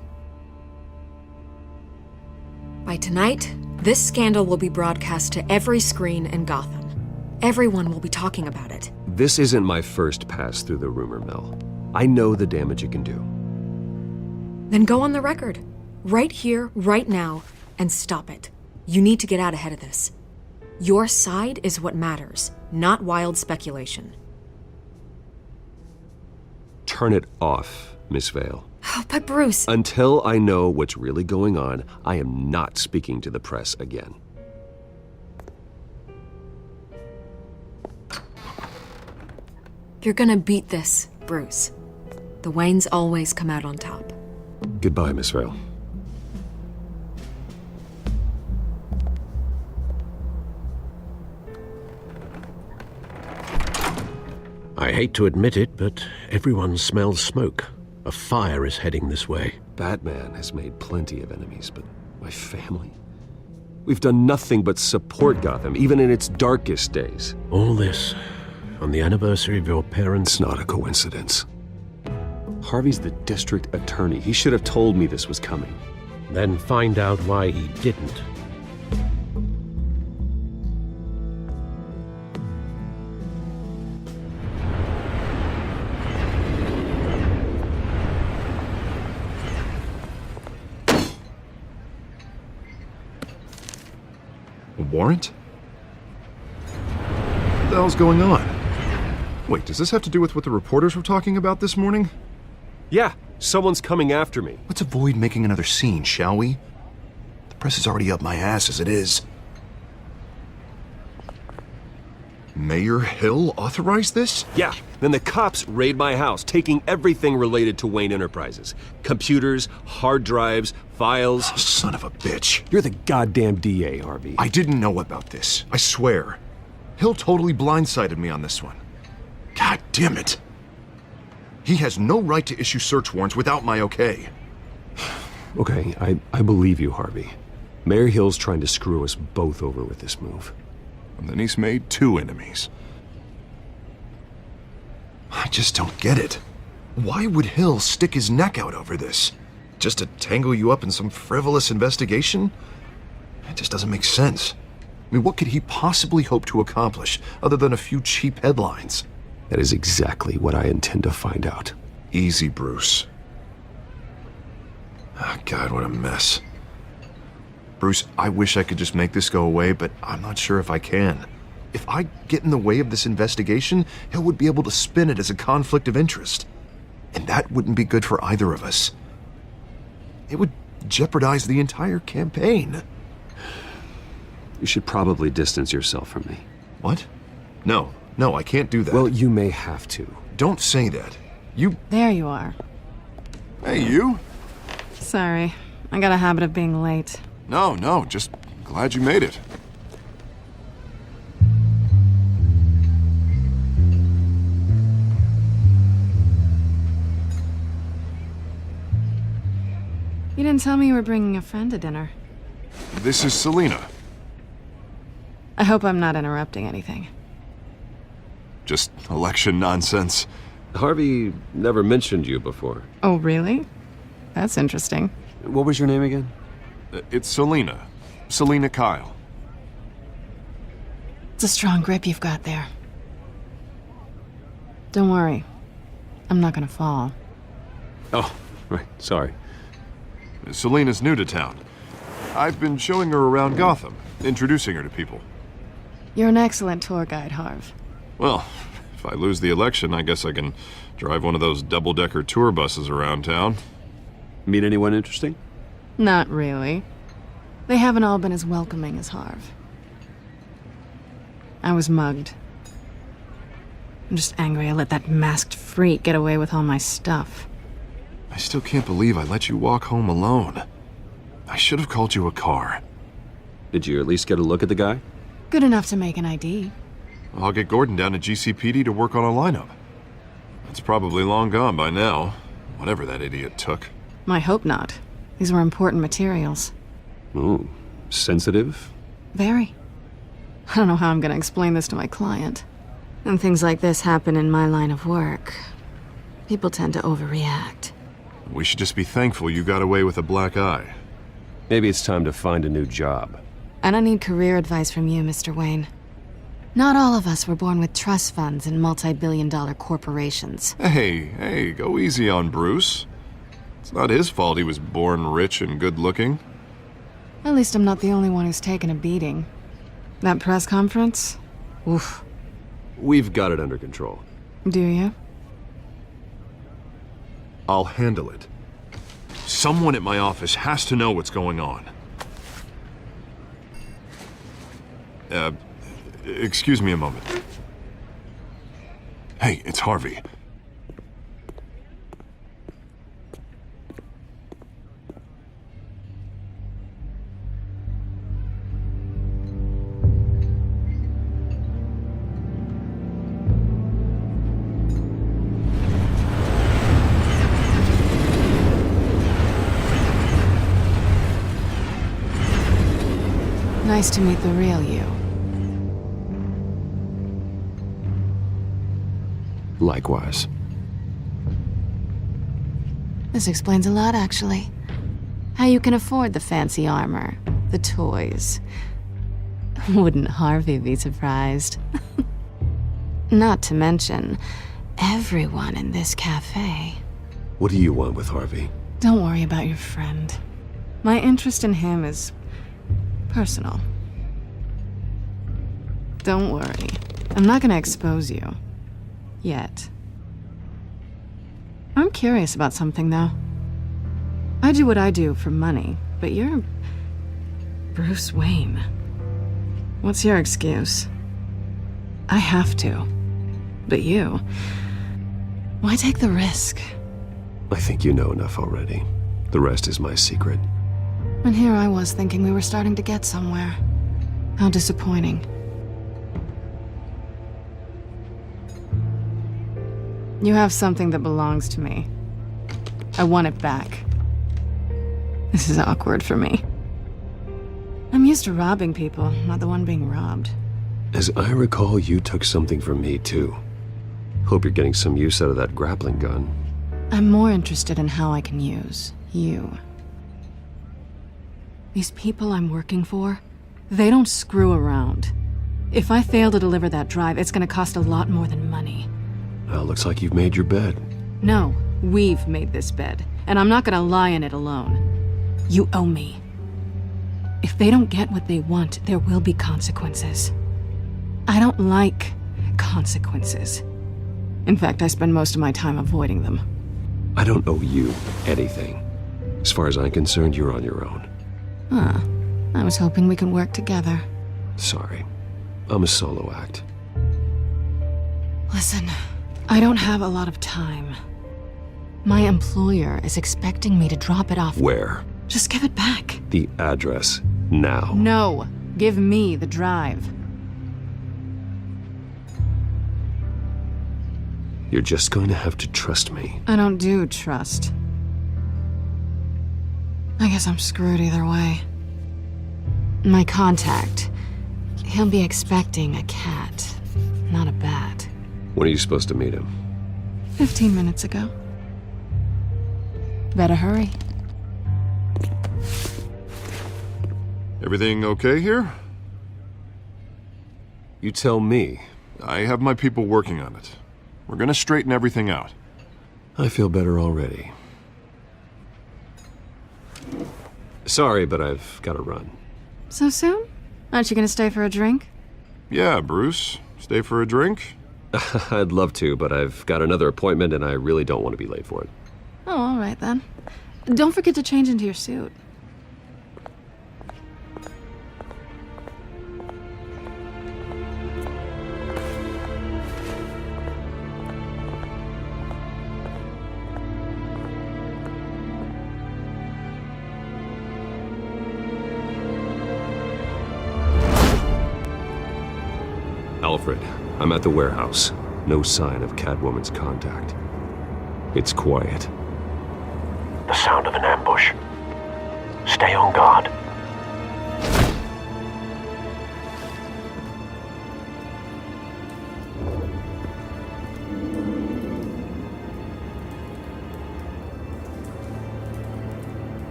By tonight, this scandal will be broadcast to every screen in Gotham. Everyone will be talking about it. This isn't my first pass through the rumor mill. I know the damage it can do. Then go on the record. Right here, right now, and stop it. You need to get out ahead of this. Your side is what matters, not wild speculation. Turn it off, Miss Vale. Oh, but Bruce... Until I know what's really going on, I am not speaking to the press again. You're gonna beat this, Bruce. The Waynes always come out on top. Goodbye, Miss Vale. I hate to admit it, but everyone smells smoke. A fire is heading this way. Batman has made plenty of enemies, but my family? We've done nothing but support Gotham, even in its darkest days. All this on the anniversary of your parents'... It's not a coincidence. Harvey's the district attorney. He should have told me this was coming. Then find out why he didn't. A warrant? What the hell's going on? Wait, does this have to do with what the reporters were talking about this morning? Yeah, someone's coming after me. Let's avoid making another scene, shall we? The press is already up my ass as it is. Mayor Hill authorized this? Yeah, then the cops raid my house, taking everything related to Wayne Enterprises. Computers, hard drives, files. Oh, son of a bitch. You're the goddamn DA, Harvey. I didn't know about this, I swear. Hill totally blindsided me on this one. God damn it. He has no right to issue search warrants without my okay. Okay, I believe you, Harvey. Mayor Hill's trying to screw us both over with this move. And then he's made 2 enemies. I just don't get it. Why would Hill stick his neck out over this? Just to tangle you up in some frivolous investigation? It just doesn't make sense. I mean, what could he possibly hope to accomplish other than a few cheap headlines? That is exactly what I intend to find out. Easy, Bruce. Oh, God, what a mess. Bruce, I wish I could just make this go away, but I'm not sure if I can. If I get in the way of this investigation, Hill would be able to spin it as a conflict of interest. And that wouldn't be good for either of us. It would jeopardize the entire campaign. You should probably distance yourself from me. What? No, I can't do that. Well, you may have to. Don't say that. You... There you are. Hey, you? Sorry. I got a habit of being late. No, just glad you made it. You didn't tell me you were bringing a friend to dinner. This is Selina. I hope I'm not interrupting anything. Just election nonsense. Harvey never mentioned you before. Oh, really? That's interesting. What was your name again? It's Selina. Selina Kyle. It's a strong grip you've got there. Don't worry. I'm not gonna fall. Oh, right. Sorry. Selina's new to town. I've been showing her around Gotham, introducing her to people. You're an excellent tour guide, Harv. Well, if I lose the election, I guess I can drive one of those double-decker tour buses around town. Meet anyone interesting? Not really. They haven't all been as welcoming as Harv. I was mugged. I'm just angry I let that masked freak get away with all my stuff. I still can't believe I let you walk home alone. I should have called you a car. Did you at least get a look at the guy? Good enough to make an ID. I'll get Gordon down to GCPD to work on a lineup. It's probably long gone by now, whatever that idiot took. I hope not. These were important materials. Ooh, sensitive? Very. I don't know how I'm gonna explain this to my client. When things like this happen in my line of work, people tend to overreact. We should just be thankful you got away with a black eye. Maybe it's time to find a new job. I don't need career advice from you, Mr. Wayne. Not all of us were born with trust funds and multi-billion-dollar corporations. Hey, go easy on Bruce. It's not his fault he was born rich and good-looking. At least I'm not the only one who's taken a beating. That press conference? Oof. We've got it under control. Do you? I'll handle it. Someone at my office has to know what's going on. Excuse me a moment. Hey, it's Harvey. Nice to meet the real you. Likewise. This explains a lot, actually. How you can afford the fancy armor, the toys. Wouldn't Harvey be surprised? Not to mention, everyone in this cafe. What do you want with Harvey? Don't worry about your friend. My interest in him is personal. Don't worry. I'm not gonna expose you. Yet. I'm curious about something, though. I do what I do for money, but you're Bruce Wayne. What's your excuse? I have to. But you... why take the risk? I think you know enough already. The rest is my secret. And here I was thinking we were starting to get somewhere. How disappointing. You have something that belongs to me. I want it back. This is awkward for me. I'm used to robbing people, not the one being robbed. As I recall, you took something from me, too. Hope you're getting some use out of that grappling gun. I'm more interested in how I can use you. These people I'm working for, they don't screw around. If I fail to deliver that drive, it's gonna cost a lot more than money. Well, looks like you've made your bed. No, we've made this bed, and I'm not gonna lie in it alone. You owe me. If they don't get what they want, there will be consequences. I don't like consequences. In fact, I spend most of my time avoiding them. I don't owe you anything. As far as I'm concerned, you're on your own. Huh. I was hoping we could work together. Sorry. I'm a solo act. Listen, I don't have a lot of time. My employer is expecting me to drop it off. Where? Just give it back. The address, now. No. Give me the drive. You're just going to have to trust me. I don't do trust. I guess I'm screwed either way. My contact, he'll be expecting a cat, not a bat. When are you supposed to meet him? 15 minutes ago. Better hurry. Everything okay here? You tell me. I have my people working on it. We're gonna straighten everything out. I feel better already. Sorry, but I've got to run. So soon? Aren't you gonna stay for a drink? Yeah, Bruce. Stay for a drink? I'd love to, but I've got another appointment and I really don't want to be late for it. Oh, all right then. Don't forget to change into your suit. Alfred, I'm at the warehouse. No sign of Catwoman's contact. It's quiet. The sound of an ambush. Stay on guard.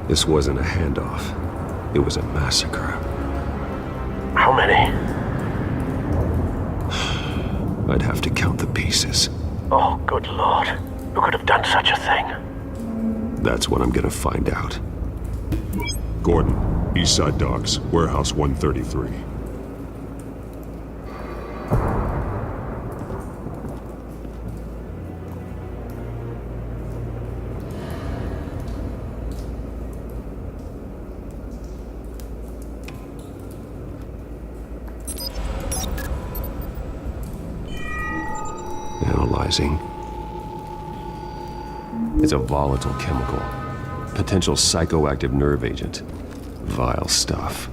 This wasn't a handoff. It was a massacre. How many? I'd have to count the pieces. Oh, good Lord. Who could have done such a thing? That's what I'm gonna find out. Gordon, Eastside Docks, Warehouse 133. compromising. It's a volatile chemical. Potential psychoactive nerve agent. Vile stuff.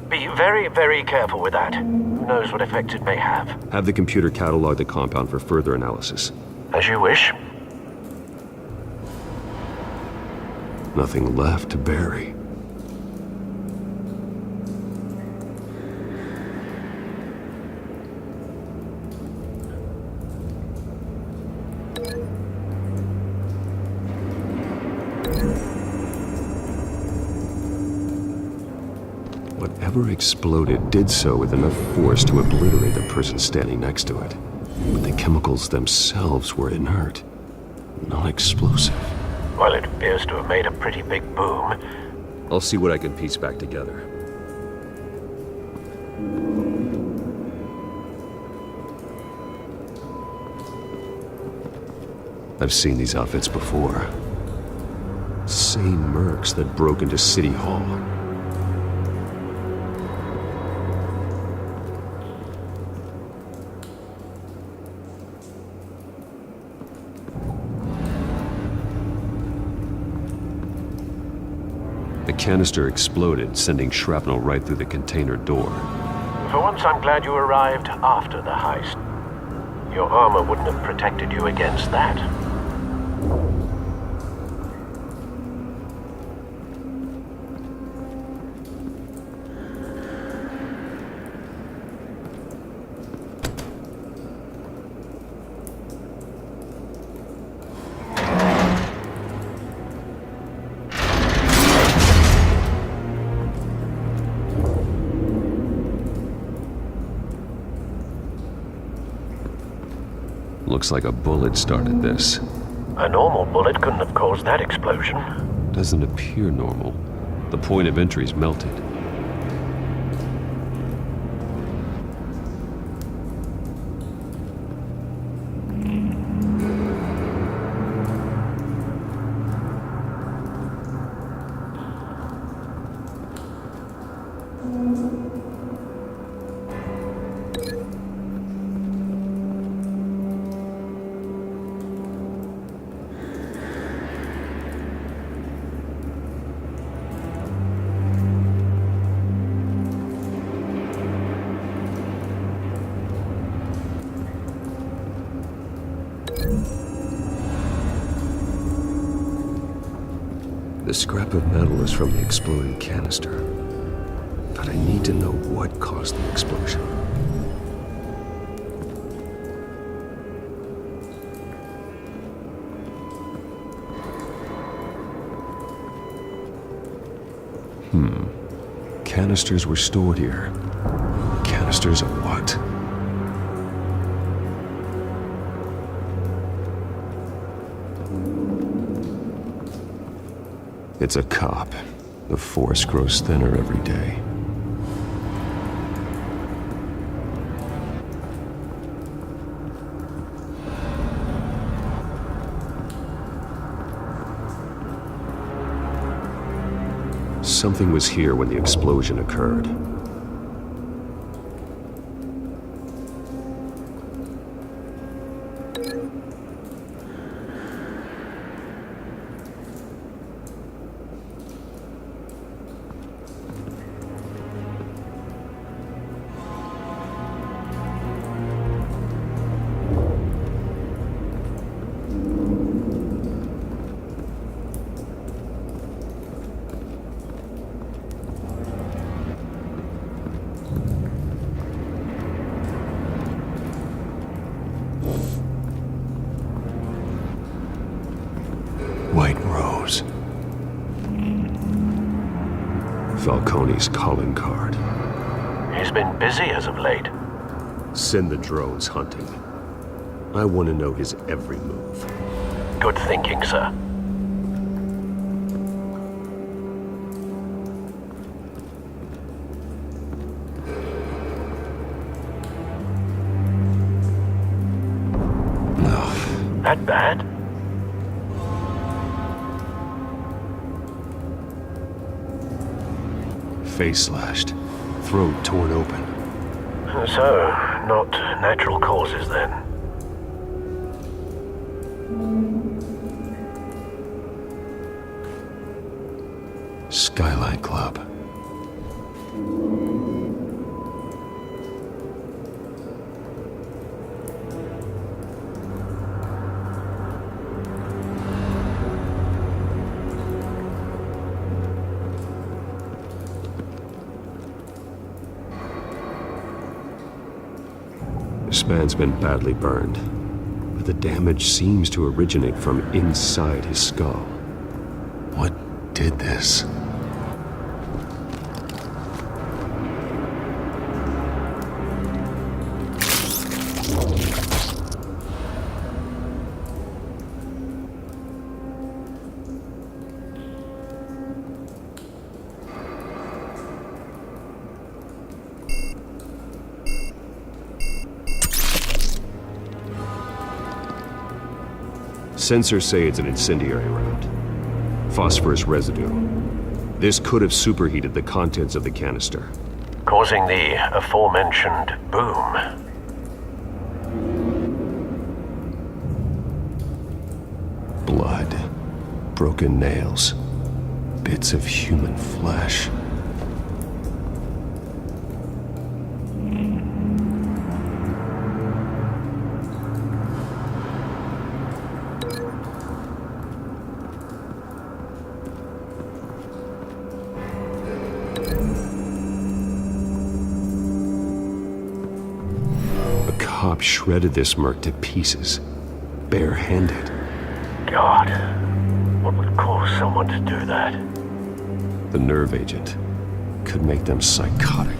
Be very, very careful with that. Who knows what effect it may have? Have the computer catalog the compound for further analysis. As you wish. Nothing left to bury. Whatever exploded did so with enough force to obliterate the person standing next to it. But the chemicals themselves were inert, not explosive. Well, it appears to have made a pretty big boom. I'll see what I can piece back together. I've seen these outfits before. Same mercs that broke into City Hall. The canister exploded, sending shrapnel right through the container door. For once, I'm glad you arrived after the heist. Your armor wouldn't have protected you against that. Looks like a bullet started this. A normal bullet couldn't have caused that explosion. Doesn't appear normal. The point of entry's melted. The scrap of metal is from the exploding canister. But I need to know what caused the explosion. Canisters were stored here. Canisters of what? It's a cop. The force grows thinner every day. Something was here when the explosion occurred. White Rose. Falcone's calling card. He's been busy as of late. Send the drones hunting. I want to know his every move. Good thinking, sir. That bad? Face slashed, throat torn open. So, not natural causes then. Skyline Club. This man's been badly burned, but the damage seems to originate from inside his skull. What did this? Sensors say it's an incendiary round. Phosphorus residue. This could have superheated the contents of the canister, causing the aforementioned boom. Blood, broken nails, bits of human flesh. Cop shredded this merc to pieces, barehanded. God, what would cause someone to do that? The nerve agent could make them psychotic.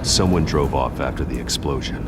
Someone drove off after the explosion.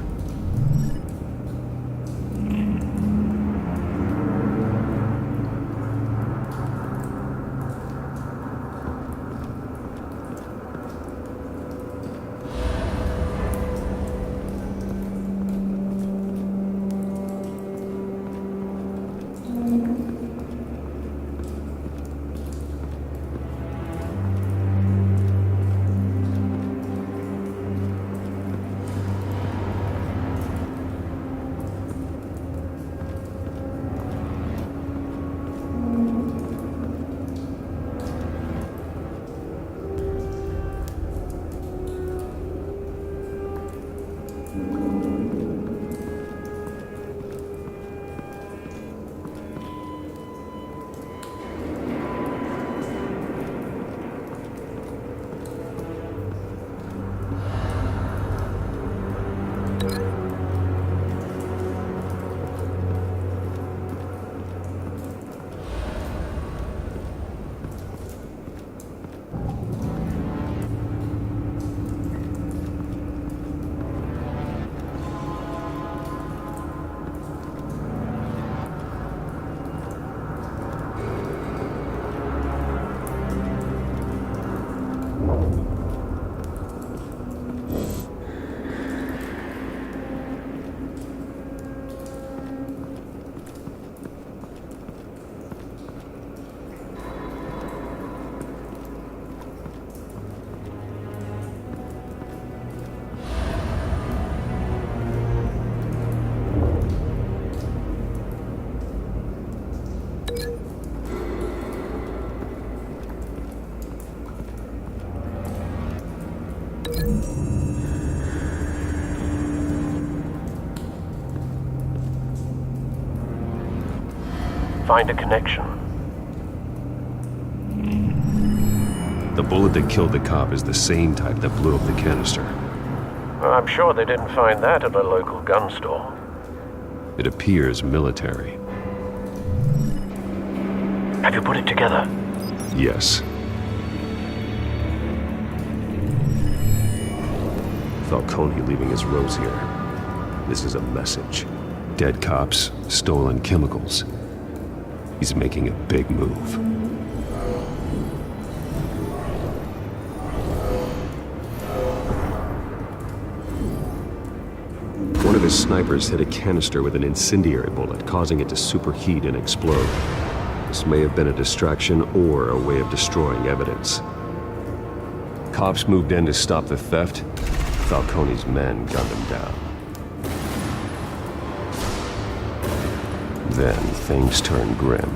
Find a connection. The bullet that killed the cop is the same type that blew up the canister. I'm sure they didn't find that at a local gun store. It appears military. Have you put it together? Yes. Falcone leaving his rose here. This is a message. Dead cops, stolen chemicals. He's making a big move. One of his snipers hit a canister with an incendiary bullet, causing it to superheat and explode. This may have been a distraction or a way of destroying evidence. Cops moved in to stop the theft. Falcone's men gunned him down. Then things turned grim.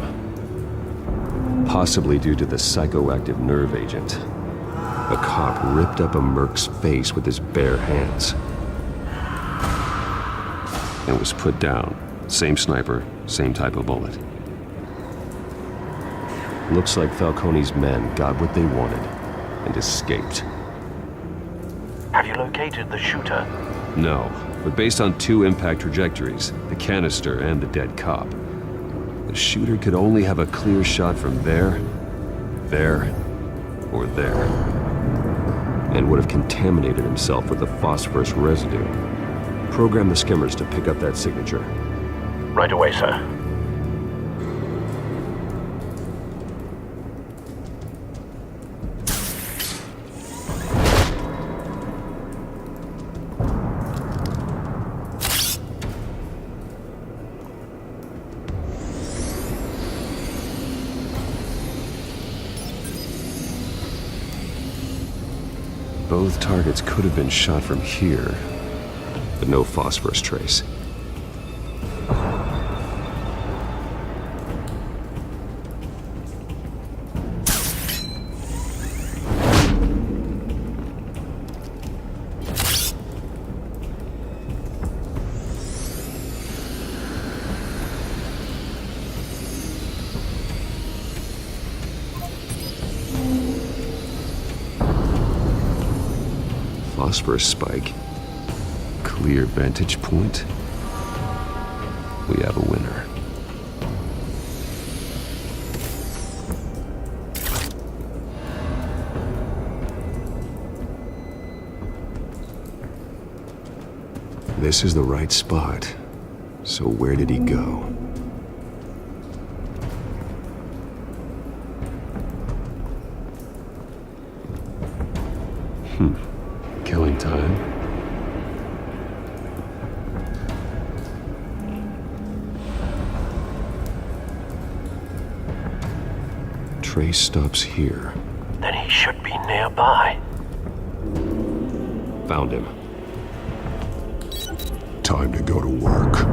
Possibly due to the psychoactive nerve agent. A cop ripped up a merc's face with his bare hands. And was put down. Same sniper, same type of bullet. Looks like Falcone's men got what they wanted and escaped. Have you located the shooter? No, but based on 2 impact trajectories, the canister and the dead cop, the shooter could only have a clear shot from there, or there, and would have contaminated himself with the phosphorus residue. Program the skimmers to pick up that signature. Right away, sir. Both targets could have been shot from here, but no phosphorus trace. Phosphorus spike. Clear vantage point. We have a winner. This is the right spot. So where did he go? Killing time. Trace stops here. Then he should be nearby. Found him. Time to go to work.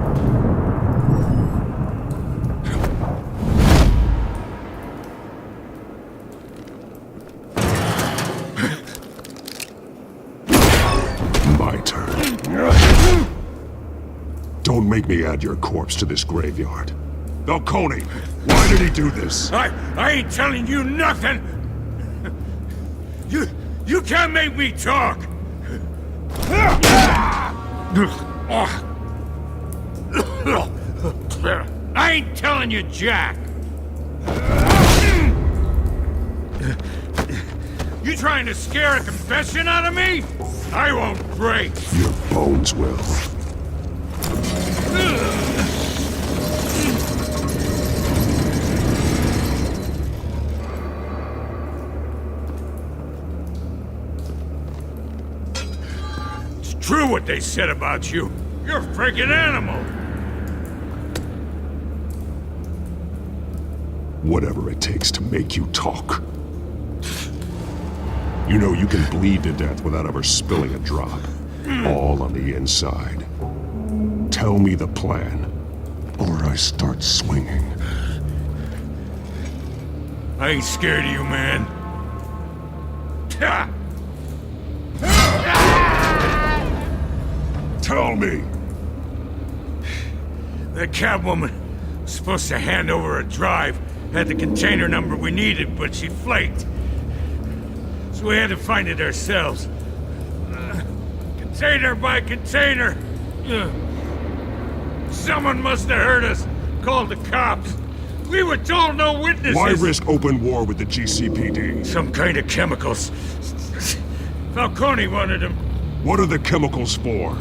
My turn. Don't make me add your corpse to this graveyard. Falcone, why did he do this? I ain't telling you nothing! You can't make me talk! I ain't telling you jack! You trying to scare a confession out of me? I won't break! Your bones will. It's true what they said about you. You're a freaking animal! Whatever it takes to make you talk. You know you can bleed to death without ever spilling a drop. All on the inside. Tell me the plan, or I start swinging. I ain't scared of you, man. Tell me! The cabwoman was supposed to hand over a drive, had the container number we needed, but she flaked. So we had to find it ourselves. Container by container. Someone must have heard us, called the cops. We were told no witnesses. Why risk open war with the GCPD? Some kind of chemicals. Falcone wanted them. What are the chemicals for?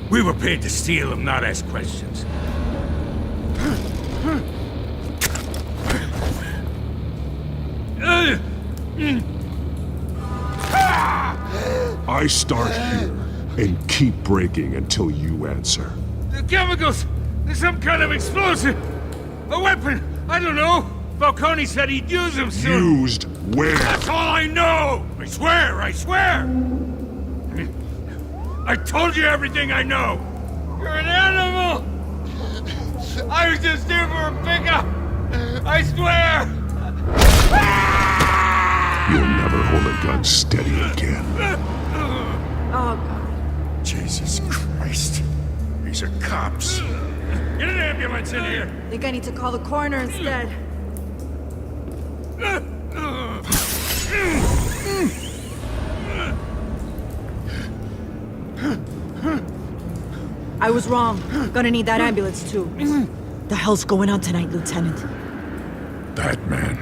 We were paid to steal them, not ask questions. I start here and keep breaking until you answer. The chemicals! There's some kind of explosive! A weapon! I don't know! Falcone said he'd use them soon! Used where? That's all I know! I swear! I swear! I told you everything I know! You're an animal! I was just here for a pickup! I swear! You'll never hold a gun steady again. Oh, God. Jesus Christ. These are cops. Get an ambulance in here! Think I need to call the coroner instead. I was wrong. Gonna need that ambulance, too. The hell's going on tonight, Lieutenant? Batman.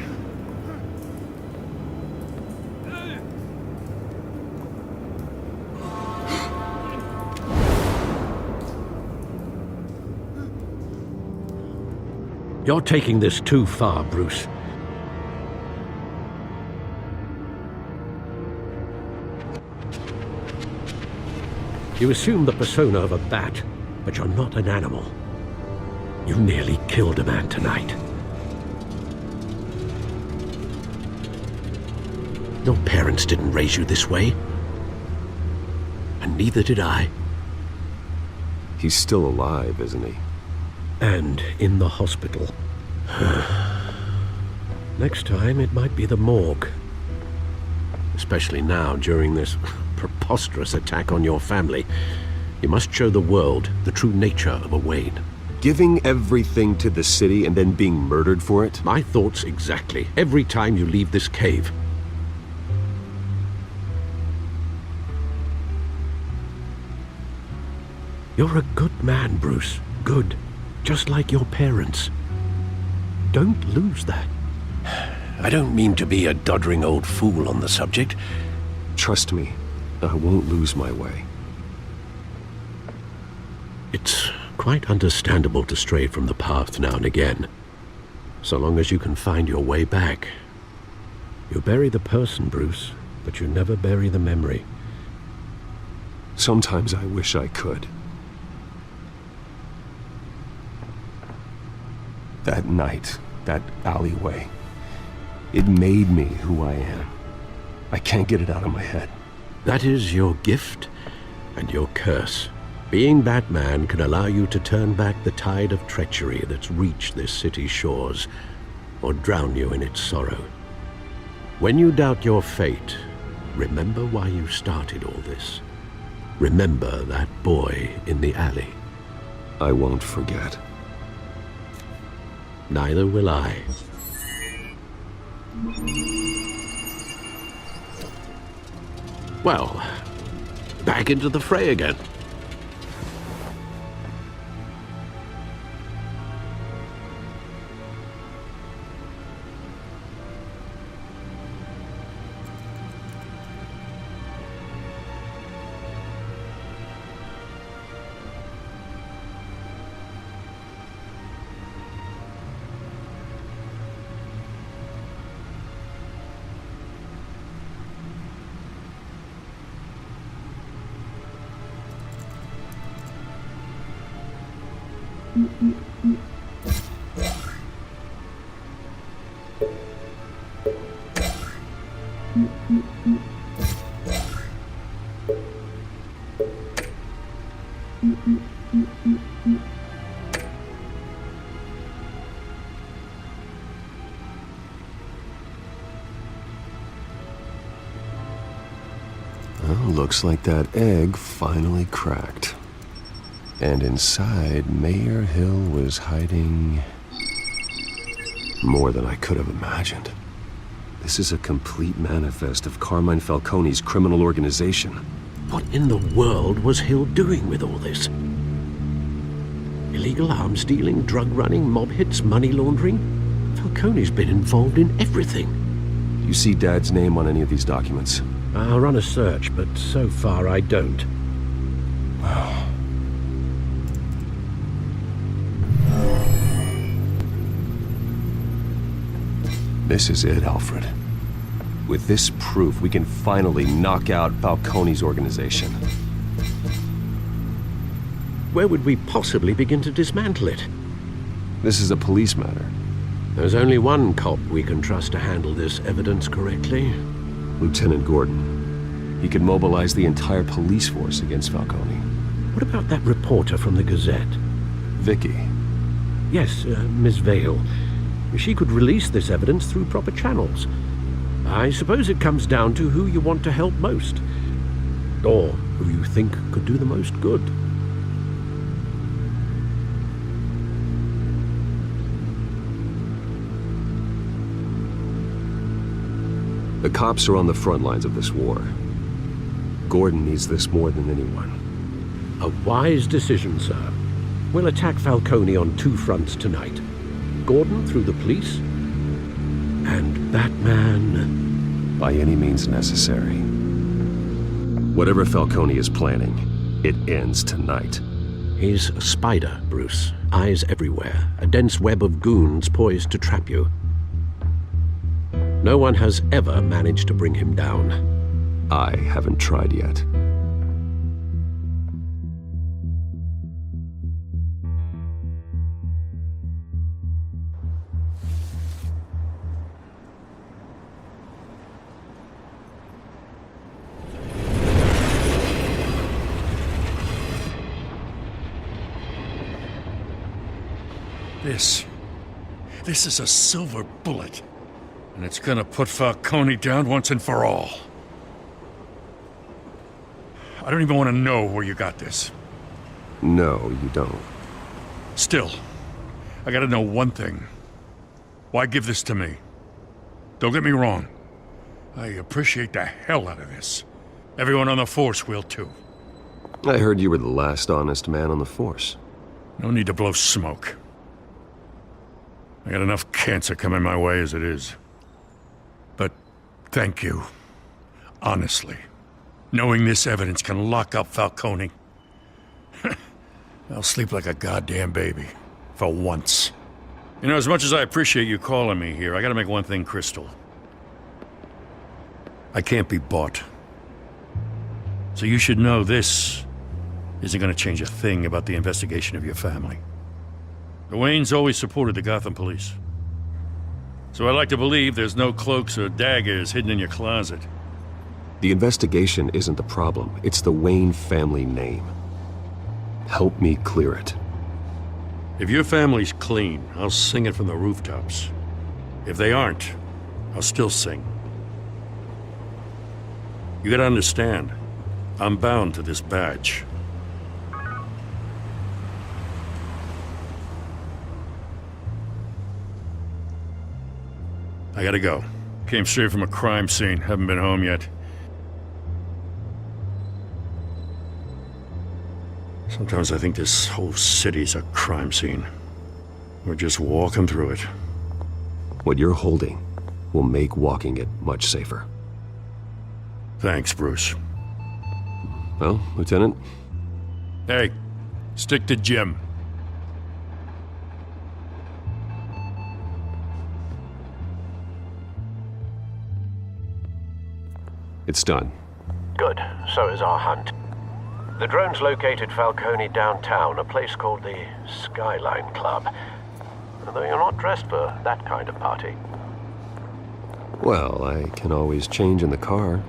You're taking this too far, Bruce. You assume the persona of a bat, but you're not an animal. You nearly killed a man tonight. Your parents didn't raise you this way. And neither did I. He's still alive, isn't he? And in the hospital. Next time, it might be the morgue. Especially now, during this preposterous attack on your family. You must show the world the true nature of a Wayne. Giving everything to the city and then being murdered for it? My thoughts exactly. Every time you leave this cave. You're a good man, Bruce. Good. Just like your parents. Don't lose that. I don't mean to be a doddering old fool on the subject. Trust me, I won't lose my way. It's quite understandable to stray from the path now and again. So long as you can find your way back. You bury the person, Bruce, but you never bury the memory. Sometimes I wish I could. That night, that alleyway, it made me who I am. I can't get it out of my head. That is your gift and your curse. Being Batman can allow you to turn back the tide of treachery that's reached this city's shores, or drown you in its sorrow. When you doubt your fate, remember why you started all this. Remember that boy in the alley. I won't forget. Neither will I. Well, back into the fray again. Well, looks like that egg finally cracked. And inside, Mayor Hill was hiding more than I could have imagined. This is a complete manifest of Carmine Falcone's criminal organization. What in the world was Hill doing with all this? Illegal arms dealing, drug running, mob hits, money laundering? Falcone's been involved in everything. Do you see Dad's name on any of these documents? I'll run a search, but so far I don't. This is it, Alfred. With this proof, we can finally knock out Falcone's organization. Where would we possibly begin to dismantle it? This is a police matter. There's only one cop we can trust to handle this evidence correctly. Lieutenant Gordon. He could mobilize the entire police force against Falcone. What about that reporter from the Gazette? Vicky. Yes, Miss Vale. She could release this evidence through proper channels. I suppose it comes down to who you want to help most. Or who you think could do the most good. The cops are on the front lines of this war. Gordon needs this more than anyone. A wise decision, sir. We'll attack Falcone on two fronts tonight. Gordon through the police, and Batman... by any means necessary. Whatever Falcone is planning, it ends tonight. He's a spider, Bruce. Eyes everywhere. A dense web of goons poised to trap you. No one has ever managed to bring him down. I haven't tried yet. This is a silver bullet. And it's gonna put Falcone down once and for all. I don't even want to know where you got this. No, you don't. Still, I gotta know one thing. Why give this to me? Don't get me wrong. I appreciate the hell out of this. Everyone on the force will too. I heard you were the last honest man on the force. No need to blow smoke. I got enough cancer coming my way as it is. But thank you. Honestly. Knowing this evidence can lock up Falcone. I'll sleep like a goddamn baby. For once. You know, as much as I appreciate you calling me here, I gotta make one thing crystal. I can't be bought. So you should know this isn't gonna change a thing about the investigation of your family. The Waynes always supported the Gotham police. So I like to believe there's no cloaks or daggers hidden in your closet. The investigation isn't the problem. It's the Wayne family name. Help me clear it. If your family's clean, I'll sing it from the rooftops. If they aren't, I'll still sing. You gotta understand, I'm bound to this badge. I gotta go. Came straight from a crime scene. Haven't been home yet. Sometimes I think this whole city's a crime scene. We're just walking through it. What you're holding will make walking it much safer. Thanks, Bruce. Well, Lieutenant? Hey, stick to Jim. It's done. Good. So is our hunt. The drones located Falcone downtown, a place called the Skyline Club. Though you're not dressed for that kind of party. Well, I can always change in the car.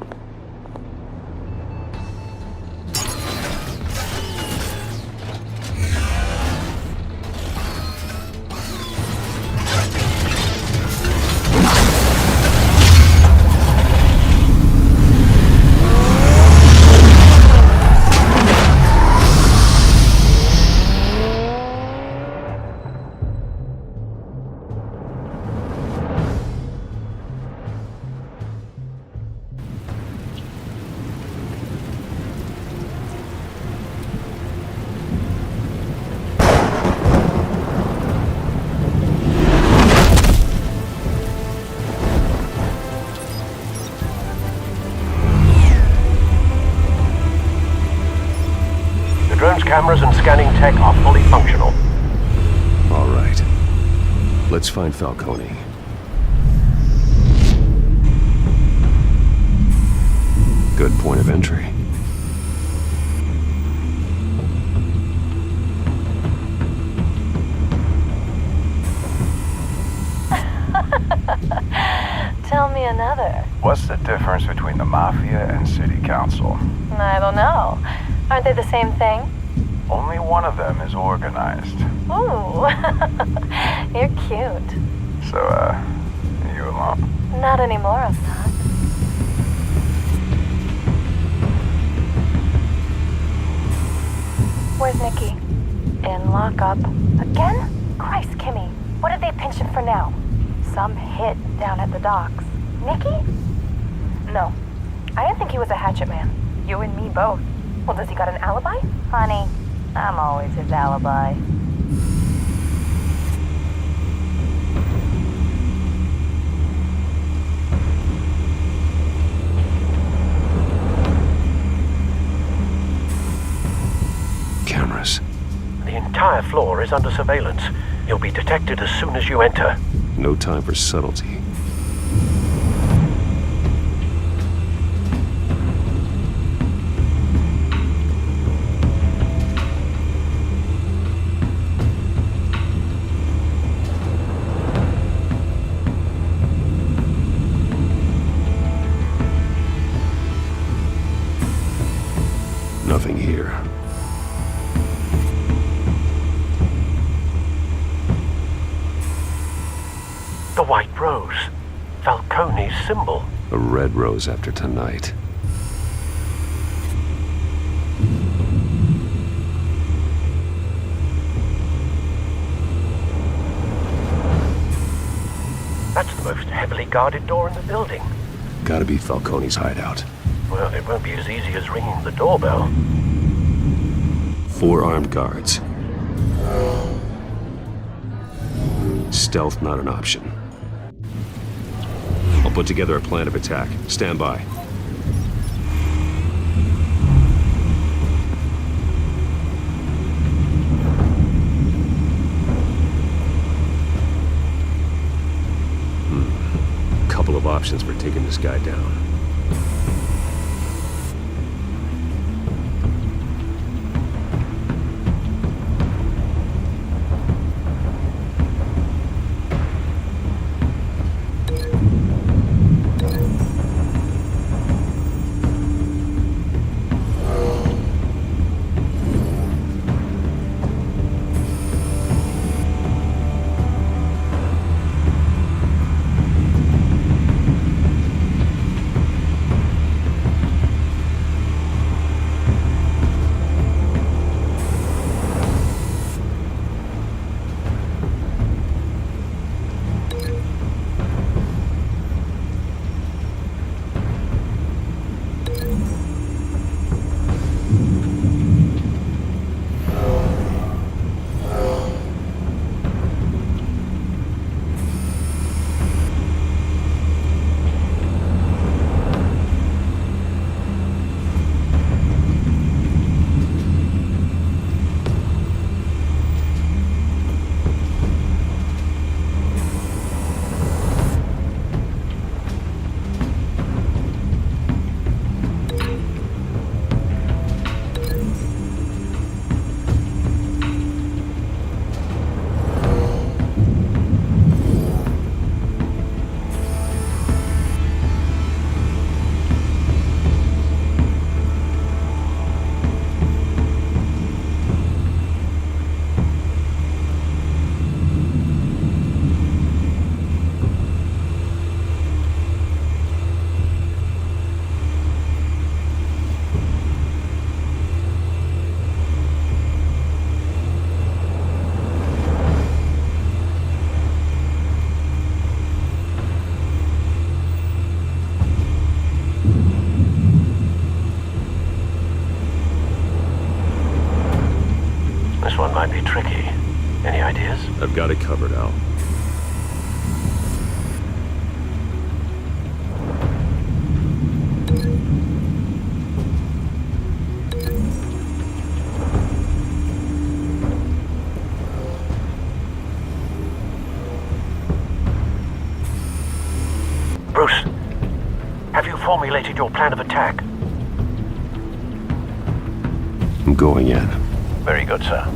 cameras and scanning tech are fully functional. All right. Let's find Falcone. Good point of entry. Tell me another. What's the difference between the Mafia and City Council? I don't know. Aren't they the same thing? Only one of them is organized. Ooh. You're cute. So, you alone? Not anymore, I'm not. Where's Nikki? In lockup. Again? Christ, Kimmy. What did they pinch him for now? Some hit down at the docks. Nikki? No. I didn't think he was a hatchet man. You and me both. Well, does he got an alibi? Honey, I'm always his alibi. Cameras. The entire floor is under surveillance. You'll be detected as soon as you enter. No time for subtlety. Nothing here. The white rose. Falcone's symbol. A red rose after tonight. That's the most heavily guarded door in the building. Gotta be Falcone's hideout. Well, it won't be as easy as ringing the doorbell. 4 armed guards. Stealth not an option. I'll put together a plan of attack. Stand by. Couple of options for taking this guy down. This one might be tricky. Any ideas? I've got it covered, Al. formulated your plan of attack? I'm going in. Very good, sir.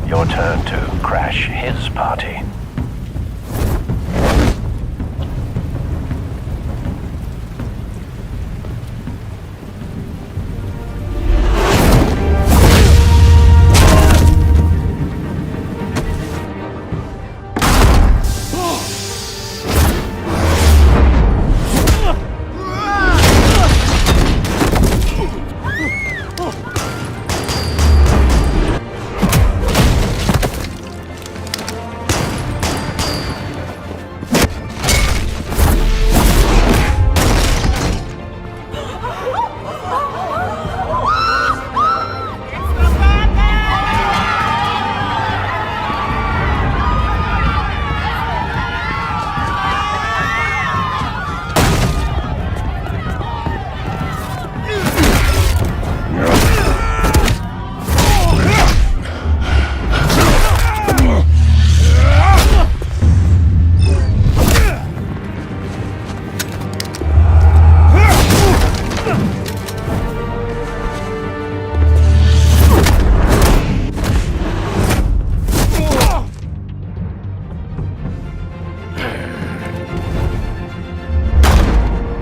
Your turn to crash his party.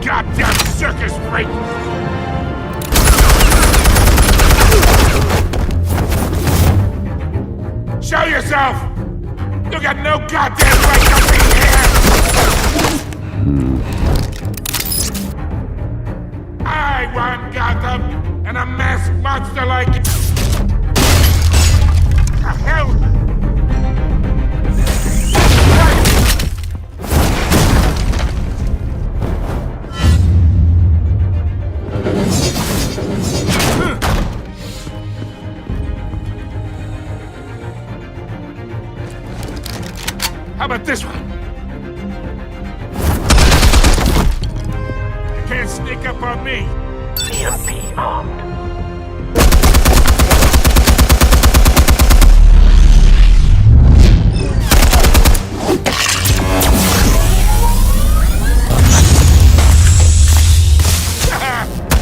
Goddamn circus freak! Show yourself! You got no goddamn right to be here! I run Gotham, and a masked monster like you. The hell? How about this one? You can't sneak up on me. EMP armed.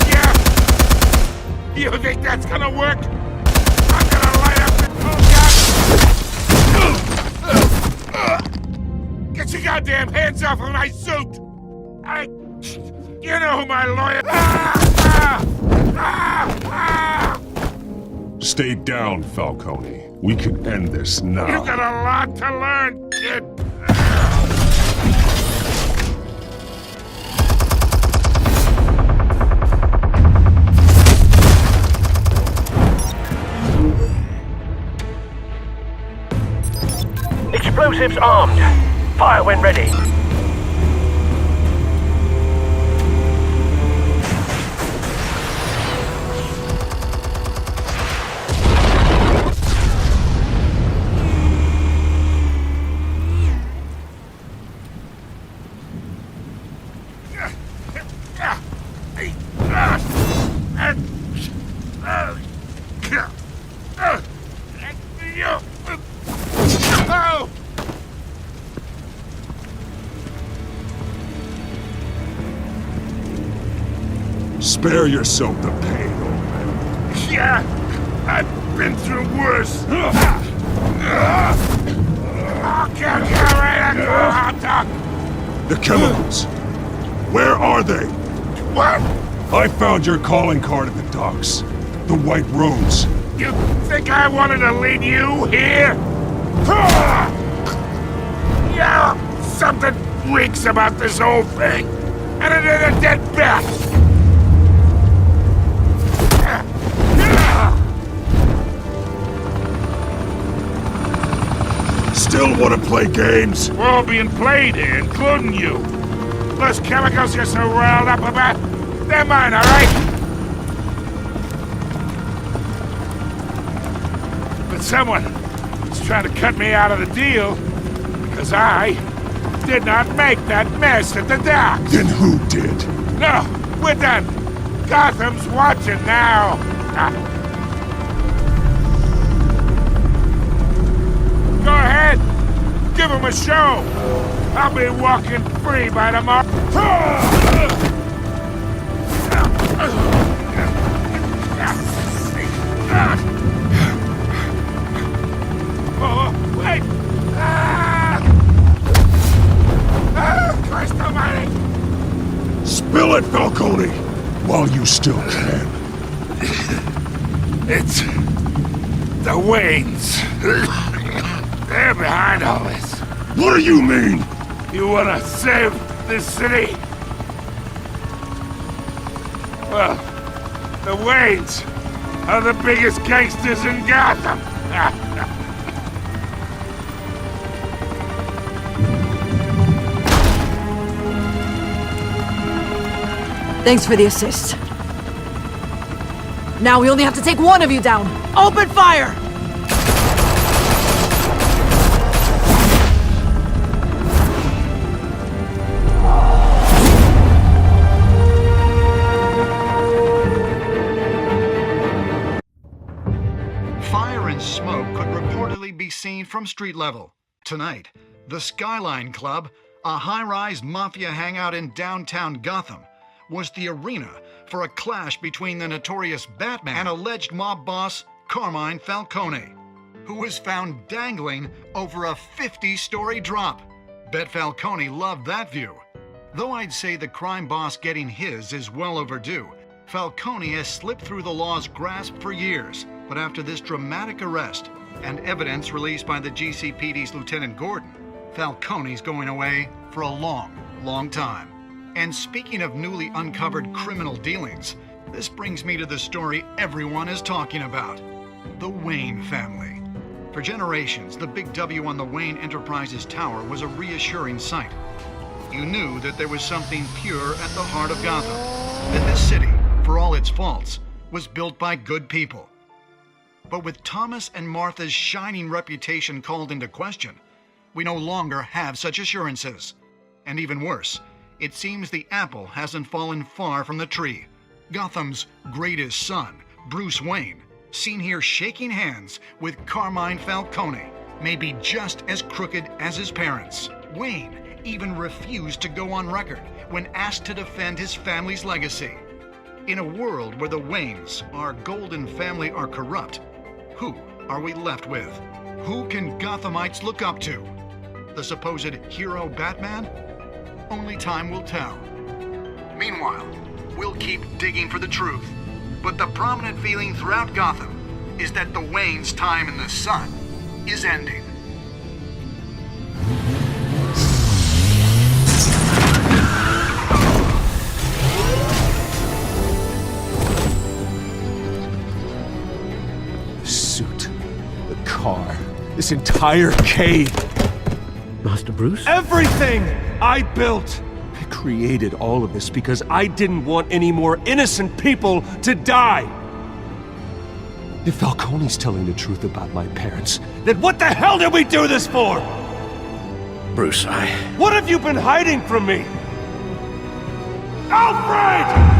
Yeah. You think that's gonna work? I'm gonna light up the... Oh, God. Get your goddamn hands off of my suit! You know who my lawyer... Stay down, Falcone. We can end this now. You got a lot to learn, kid. Explosives armed. Fire when ready. Spare yourself the pain, old man. Yeah, I've been through worse. I'll kill you right after a hot dog. The chemicals. Where are they? What? I found your calling card at the docks. The White Rose. You think I wanted to lead you here? Yeah, something reeks about this whole thing. And it is a dead bat. Still want to play games? We're all being played here, including you. Those chemicals you're so riled up about, they're mine, all right? But someone is trying to cut me out of the deal because I did not make that mess at the docks. Then who did? No, we're done. Gotham's watching now. Go ahead. Give him a show. I'll be walking free by tomorrow. Oh, wait! Christ almighty! Spill it, Falcone! While you still can. It's... the Waynes. They're behind all this. What do you mean? You wanna save this city? Well, the Waynes are the biggest gangsters in Gotham. Thanks for the assist. Now we only have to take one of you down. Open fire! Fire and smoke could reportedly be seen from street level. Tonight, the Skyline Club, a high-rise mafia hangout in downtown Gotham, was the arena for a clash between the notorious Batman and alleged mob boss Carmine Falcone, who was found dangling over a 50-story drop. Bet Falcone loved that view. Though I'd say the crime boss getting his is well overdue, Falcone has slipped through the law's grasp for years. But after this dramatic arrest and evidence released by the GCPD's Lieutenant Gordon, Falcone's going away for a long, long time. And speaking of newly uncovered criminal dealings, this brings me to the story everyone is talking about: the Wayne family. For generations, the big W on the Wayne Enterprises Tower was a reassuring sight. You knew that there was something pure at the heart of Gotham, that this city, for all its faults, was built by good people. But with Thomas and Martha's shining reputation called into question, we no longer have such assurances. And even worse, it seems the apple hasn't fallen far from the tree. Gotham's greatest son, Bruce Wayne, seen here shaking hands with Carmine Falcone, may be just as crooked as his parents. Wayne even refused to go on record when asked to defend his family's legacy. In a world where the Waynes, our golden family, are corrupt, who are we left with? Who can Gothamites look up to? The supposed hero Batman? Only time will tell. Meanwhile, we'll keep digging for the truth. But the prominent feeling throughout Gotham is that the Waynes' time in the sun is ending. The suit, the car, this entire cave. Master Bruce? Everything I built! I created all of this because I didn't want any more innocent people to die! If Falcone's telling the truth about my parents, then what the hell did we do this for? Bruce, What have you been hiding from me? Alfred!